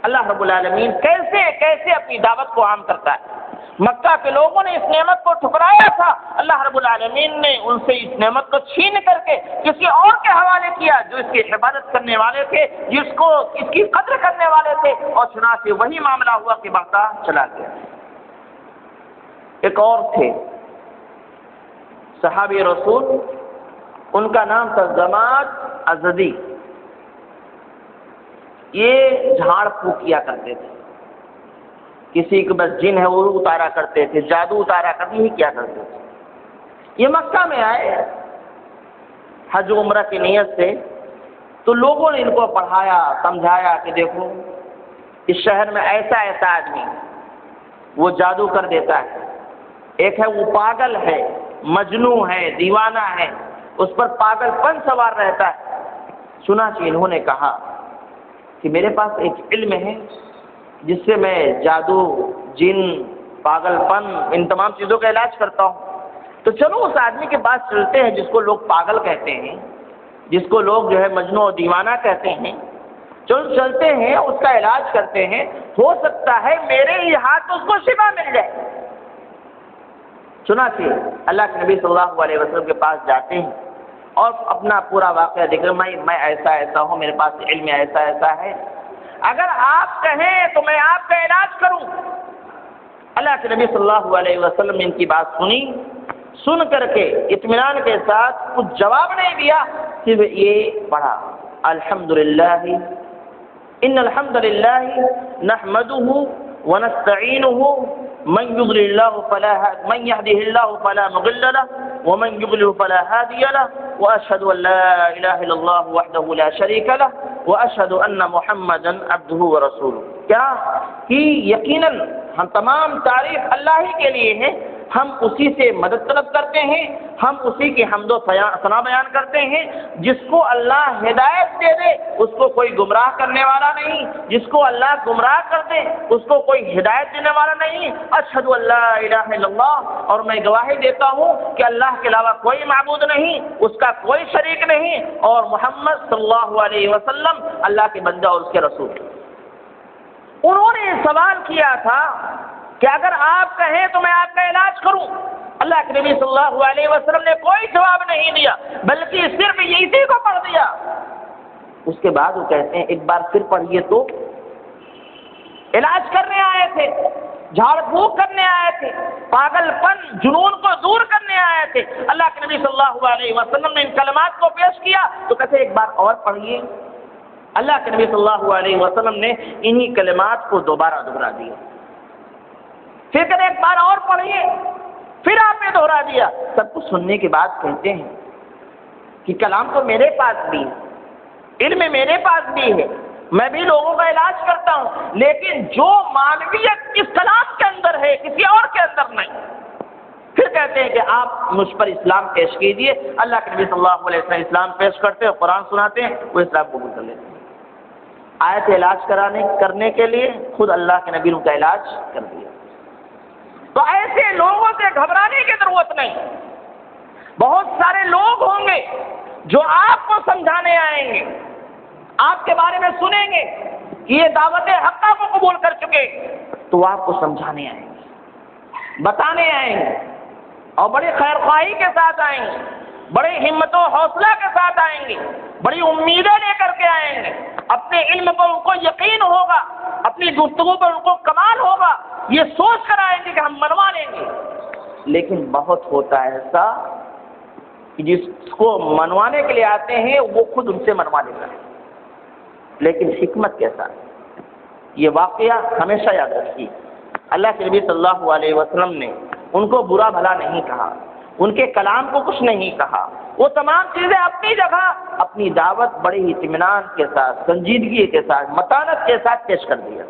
اللہ رب العالمین کیسے کیسے اپنی دعوت کو عام کرتا ہے. مکہ کے لوگوں نے اس نعمت کو ٹھکرایا تھا, اللہ رب العالمین نے ان سے اس نعمت کو چھین کر کے کسی اور کے حوالے کیا جو اس کی حفاظت کرنے والے تھے, جس کو اس کی قدر کرنے والے تھے, اور چنانچہ وہی معاملہ ہوا کہ بڑھتا چلا گیا. ایک اور تھے صحابی رسول, ان کا نام تھا ضماد ازدی. یہ جھاڑ پھونک کیا کرتے تھے, کسی کو بس جن ہے وہ اتارا کرتے تھے, جادو اتارا کرتے ہی کیا کرتے تھے. یہ مکہ میں آئے حج عمرہ کی نیت سے, تو لوگوں نے ان کو پڑھایا, سمجھایا کہ دیکھو اس شہر میں ایسا ایسا آدمی وہ جادو کر دیتا ہے, ایک ہے وہ پاگل ہے, مجنوں ہے, دیوانہ ہے, اس پر پاگل پن سوار رہتا ہے. چنانچہ انہوں نے کہا کہ میرے پاس ایک علم ہے جس سے میں جادو, جن, پاگل پن, ان تمام چیزوں کا علاج کرتا ہوں. تو چلو اس آدمی کے پاس چلتے ہیں جس کو لوگ پاگل کہتے ہیں, جس کو لوگ جو ہے مجنون و دیوانہ کہتے ہیں. چلو چلتے ہیں, اس کا علاج کرتے ہیں, ہو سکتا ہے میرے ہی ہاتھ اس کو شفا مل جائے. چنانچہ اللہ کے نبی صلی اللہ علیہ وسلم کے پاس جاتے ہیں اور اپنا پورا واقعہ دیکھ رہے, میں ایسا ایسا ہوں, میرے پاس علم ایسا ایسا ہے, اگر آپ کہیں تو میں آپ کا علاج کروں. اللہ کے نبی صلی اللہ علیہ وسلم نے ان کی بات سنی, سن کر کے اطمینان کے ساتھ کچھ جواب نہیں دیا, صرف یہ پڑھا الحمدللہ ان الحمدللہ نحمده ونستعینه من يضلل الله فلا مضل له ومن يضلل فلا هادي له واشهد ان لا اله الا الله وحده لا شريك له واشهد ان محمدا عبده ورسوله، کیا کہ یقیناً ہم تمام تعریف اللہ ہی کے لیے ہے، ہم اسی سے مدد طلب کرتے ہیں، ہم اسی کی حمد و ثنا بیان کرتے ہیں۔ جس کو اللہ ہدایت دے دے اس کو کوئی گمراہ کرنے والا نہیں، جس کو اللہ گمراہ کر دے اس کو کوئی ہدایت دینے والا نہیں۔ اشہد ان لا الہ الا اللہ، اور میں گواہی دیتا ہوں کہ اللہ کے علاوہ کوئی معبود نہیں، اس کا کوئی شریک نہیں، اور محمد صلی اللہ علیہ وسلم اللہ کے بندہ اور اس کے رسول۔ انہوں نے سوال کیا تھا کہ اگر آپ کہیں تو میں آپ کا علاج کروں۔ اللہ کے نبی صلی اللہ علیہ وسلم نے کوئی جواب نہیں دیا، بلکہ صرف اسی کو پڑھ دیا۔ اس کے بعد وہ کہتے ہیں ایک بار پھر پڑھیے تو۔ علاج کرنے آئے تھے، جھاڑ پھونک کرنے آئے تھے، پاگل پن جنون کو دور کرنے آئے تھے۔ اللہ کے نبی صلی اللہ علیہ وسلم نے ان کلمات کو پیش کیا تو کہتے ایک بار اور پڑھیے۔ اللہ کے نبی صلی اللہ علیہ وسلم نے انہی کلمات کو دوبارہ دہرا دیا۔ پھر کہتے ایک بار اور پڑھیے، پھر آپ نے دہرا دیا۔ سب کچھ سننے کے بعد کہتے ہیں کہ کلام تو میرے پاس بھی ہے، علم میرے پاس بھی ہے، میں بھی لوگوں کا علاج کرتا ہوں، لیکن جو معنویت اس کلام کے اندر ہے کسی اور کے اندر نہیں۔ پھر کہتے ہیں کہ آپ مجھ پر اسلام پیش کیجیے۔ اللہ کے نبی صلی اللہ علیہ وسلم اسلام پیش کرتے ہیں، قرآن سناتے ہیں، وہ اسلام قبول کر لیتے ہیں۔ آئے تھے علاج کرنے کے لیے، خود اللہ کے نبی نے ان کا علاج کر دیا۔ تو ایسے لوگوں سے گھبرانے کی ضرورت نہیں۔ بہت سارے لوگ ہوں گے جو آپ کو سمجھانے آئیں گے، آپ کے بارے میں سنیں گے کہ یہ دعوت حقہ کو قبول کر چکے، تو آپ کو سمجھانے آئیں گے، بتانے آئیں گے، اور بڑی خیر خواہی کے ساتھ آئیں گے، بڑی ہمت و حوصلہ کے ساتھ آئیں گے، بڑی امیدیں لے کر کے آئیں گے۔ اپنے علم پر ان کو یقین ہوگا، اپنی گفتگو پر ان کو کمال ہوگا، یہ سوچ کر آئیں گے کہ ہم منوا لیں گے۔ لیکن بہت ہوتا ہے ایسا کہ جس کو منوانے کے لیے آتے ہیں وہ خود ان سے منوا لیتا ہے، لیکن حکمت کے ساتھ۔ یہ واقعہ ہمیشہ یاد رکھیے، اللہ کے نبی صلی اللہ علیہ وسلم نے ان کو برا بھلا نہیں کہا، ان کے کلام کو کچھ نہیں کہا، وہ تمام چیزیں اپنی جگہ، اپنی دعوت بڑے ہی اطمینان کے ساتھ، سنجیدگی کے ساتھ، متانت کے ساتھ پیش کر دیا،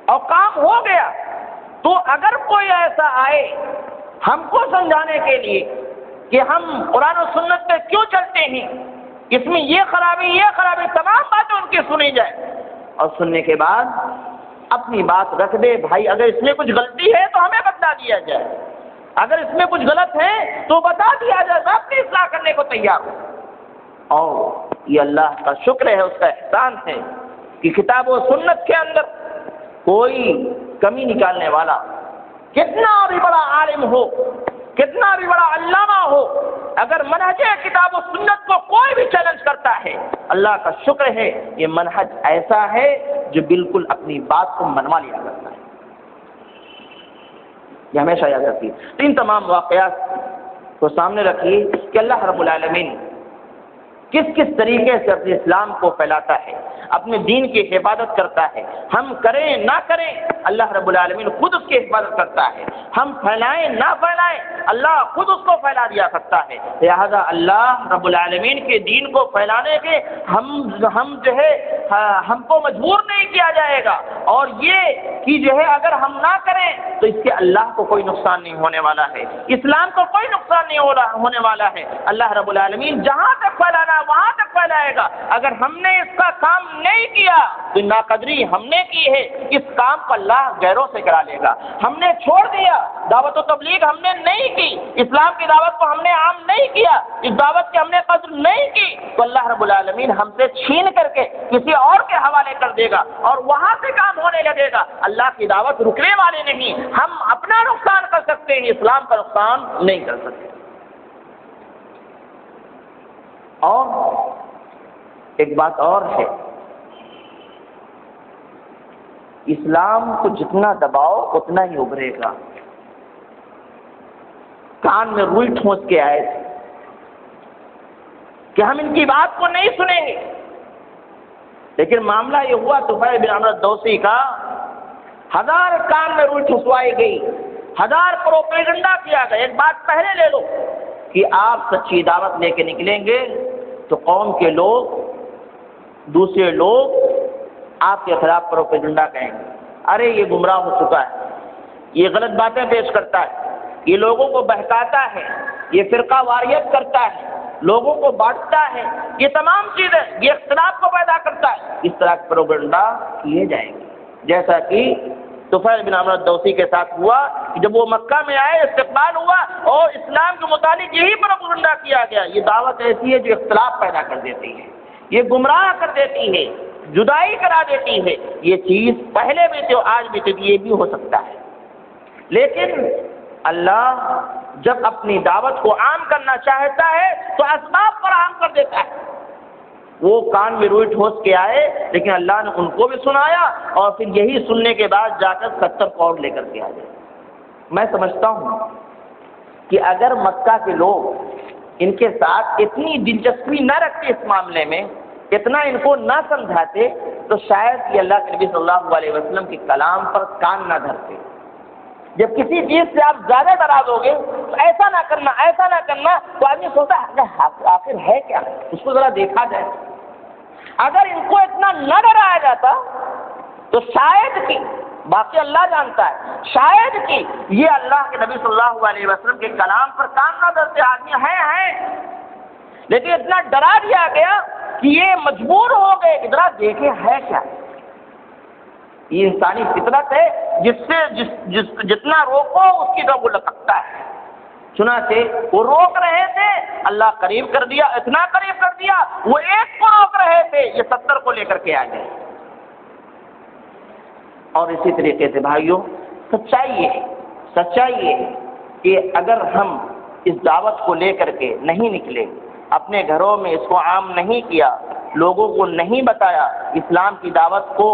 اور کام ہو گیا۔ تو اگر کوئی ایسا آئے ہم کو سمجھانے کے لیے کہ ہم قرآن و سنت پہ کیوں چلتے ہیں، اس میں یہ خرابی، تمام باتیں ان کی سنی جائے، اور سننے کے بعد اپنی بات رکھ دے، بھائی اگر اس میں کچھ غلطی ہے تو ہمیں بتا دیا جائے، اگر اس میں کچھ غلط ہے تو بتا دیا جائے، میں اپنی اصلاح کرنے کو تیار ہوں۔ اور یہ اللہ کا شکر ہے، اس کا احسان ہے کہ کتاب و سنت کے اندر کوئی کمی نکالنے والا کتنا بھی بڑا عالم ہو، کتنا بھی بڑا علامہ ہو، اگر منہج کتاب و سنت کو کوئی بھی چیلنج کرتا ہے، اللہ کا شکر ہے یہ منہج ایسا ہے جو بالکل اپنی بات کو منوا لیا کرتا ہے۔ یہ ہمیشہ یاد رکھیے۔ تو ان تمام واقعات کو سامنے رکھیے کہ اللہ رب العالمین کس کس طریقے سے اپنے اسلام کو پھیلاتا ہے، اپنے دین کی حفاظت کرتا ہے۔ ہم کریں نہ کریں اللہ رب العالمین خود اس کی حفاظت کرتا ہے، ہم پھیلائیں نہ پھیلائیں اللہ خود اس کو پھیلا دیا کرتا ہے۔ لہذا اللہ رب العالمین کے دین کو پھیلانے کے ہم جو ہے ہم کو مجبور نہیں کیا جائے گا، اور یہ کہ جو ہے اگر ہم نہ کریں تو اس سے اللہ کو کوئی نقصان نہیں ہونے والا ہے، اسلام کو کوئی نقصان نہیں ہونے والا ہے۔ اللہ رب العالمین جہاں تک پھیلانا وہاں تک پھیلائے گا۔ اگر ہم نے اس کا کام نہیں کیا تو ناقدری ہم نے کی ہے، اس کام کو اللہ غیروں سے کرا لے گا۔ ہم نے چھوڑ دیا، دعوت و تبلیغ ہم نے نہیں کی، اسلام کی دعوت کو ہم نے عام نہیں کیا، اس دعوت کی ہم نے قدر نہیں کی، تو اللہ رب العالمین ہم سے چھین کر کے کسی اور کے حوالے کر دے گا، اور وہاں سے کام ہونے لگے گا۔ اللہ کی دعوت رکنے والے نہیں، ہم اپنا نقصان کر سکتے ہیں، اسلام کا نقصان نہیں کر سکتے۔ اور ایک بات اور ہے، اسلام کو جتنا دباؤ اتنا ہی ابھرے گا۔ کان میں روئی ٹھونس کے آئے تھے کہ ہم ان کی بات کو نہیں سنیں گے، لیکن معاملہ یہ ہوا طفیل بن عمرو الدوسی کا، 1000 کان میں روئی ٹھسوائی گئی، 1000 پروپیگنڈا کیا گیا۔ ایک بات پہلے لے لو کہ آپ سچی دعوت لے کے نکلیں گے تو قوم کے لوگ دوسرے لوگ آپ کے خلاف پروپیگنڈا کہیں گے، ارے یہ گمراہ ہو چکا ہے، یہ غلط باتیں پیش کرتا ہے، یہ لوگوں کو بہکاتا ہے، یہ فرقہ واریت کرتا ہے، لوگوں کو بانٹتا ہے، یہ تمام چیزیں، یہ اختلاف کو پیدا کرتا ہے، اس طرح کے پروپیگنڈا کیے جائیں گے، جیسا کہ طفیل بن عمرو الدوسی کے ساتھ ہوا کہ جب وہ مکہ میں آئے، استقبال ہوا اور اسلام کے متعلق یہی پروپیگنڈا کیا گیا۔ یہ دعوت ایسی ہے جو اختلاف پیدا کر دیتی ہے، یہ گمراہ کر دیتی ہے، جدائی کرا دیتی ہے۔ یہ چیز پہلے بھی تھی اور آج بھی تھی، یہ بھی ہو سکتا ہے، لیکن اللہ جب اپنی دعوت کو عام کرنا چاہتا ہے تو اسباب فراہم کر دیتا ہے۔ وہ کان میں روئی ٹھوس کے آئے، لیکن اللہ نے ان کو بھی سنایا اور پھر یہی سننے کے بعد جا کر 70 کو اور لے کر کے آ گئے۔ میں سمجھتا ہوں کہ اگر مکہ کے لوگ ان کے ساتھ اتنی دلچسپی نہ رکھتے، اس معاملے میں اتنا ان کو نہ سمجھاتے، تو شاید یہ اللہ کے نبی صلی اللہ علیہ وسلم کے کلام پر کان نہ دھرتے۔ جب کسی چیز سے آپ زیادہ ناراض ہوگے تو ایسا نہ کرنا، ایسا نہ کرنا، تو آدمی سوچتا ہے آخر ہے کیا، اس کو ذرا دیکھا جائے۔ اگر ان کو اتنا نہ ڈرایا جاتا تو شاید کہ، باقی اللہ جانتا ہے، شاید کہ یہ اللہ کے نبی صلی اللہ علیہ وسلم کے کلام پر کان نہ دھرتے۔ آدمی ہیں، لیکن اتنا ڈرا دیا گیا کہ یہ مجبور ہو گئے کہ ذرا دیکھیں ہے کیا۔ یہ انسانی فطرت ہے، جس سے جتنا روکو اس کی طرف وہ لپکتا ہے۔ چنانچہ وہ روک رہے تھے، اللہ قریب کر دیا، اتنا قریب کر دیا، وہ ایک کو روک رہے تھے، یہ 70 کو لے کر کے آ گئے۔ اور اسی طریقے سے بھائیوں، سچائی یہ ہے کہ اگر ہم اس دعوت کو لے کر کے نہیں نکلے، اپنے گھروں میں اس کو عام نہیں کیا، لوگوں کو نہیں بتایا، اسلام کی دعوت کو،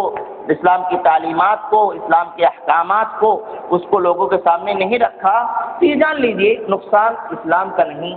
اسلام کی تعلیمات کو، اسلام کے احکامات کو، اس کو لوگوں کے سامنے نہیں رکھا، تو یہ جان لیجئے نقصان اسلام کا نہیں،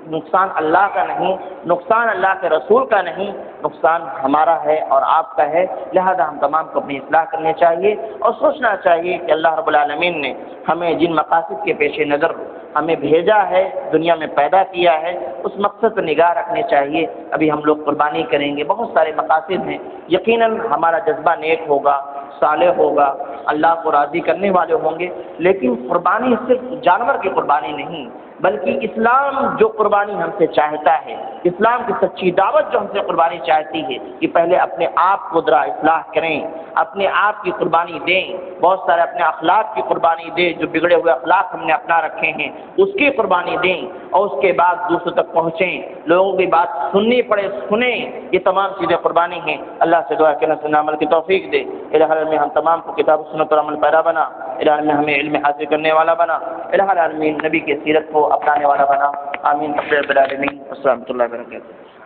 نقصان اللہ کا نہیں، نقصان اللہ کے رسول کا نہیں، نقصان ہمارا ہے اور آپ کا ہے۔ لہذا ہم تمام کو اپنی اصلاح کرنی چاہیے اور سوچنا چاہیے کہ اللہ رب العالمین نے ہمیں جن مقاصد کے پیش نظر ہمیں بھیجا ہے، دنیا میں پیدا کیا ہے، اس مقصد پر نگاہ رکھنی چاہیے۔ ابھی ہم لوگ قربانی کریں گے، بہت سارے مقاصد ہیں، یقیناً ہمارا جذبہ نیک ہوگا، صالح ہوگا، اللہ کو راضی کرنے والے ہوں گے، لیکن قربانی صرف جانور کی قربانی نہیں، بلکہ اسلام جو قربانی ہم سے چاہتا ہے، اسلام کی سچی دعوت جو ہم سے قربانی چاہتی ہے کہ پہلے اپنے آپ کو ذرا اصلاح کریں، اپنے آپ کی قربانی دیں، بہت سارے اپنے اخلاق کی قربانی دیں، جو بگڑے ہوئے اخلاق ہم نے اپنا رکھے ہیں اس کی قربانی دیں، اور اس کے بعد دوسروں تک پہنچیں، لوگوں کی بات سننی پڑے سنیں، یہ تمام چیزیں قربانی ہیں۔ اللہ سے دعا کہ نہ عمل کی توفیق دے، الہ میں ہم تمام کو کتاب و سنت اور عمل پیرا بنا، الہ میں ہمیں علم حاصل کرنے والا بنا، الہ العالمین نبی کی سیرت کو اپنانے والا بنا، آمین رب العالمین۔ السلام اللہ وبرکاتہ۔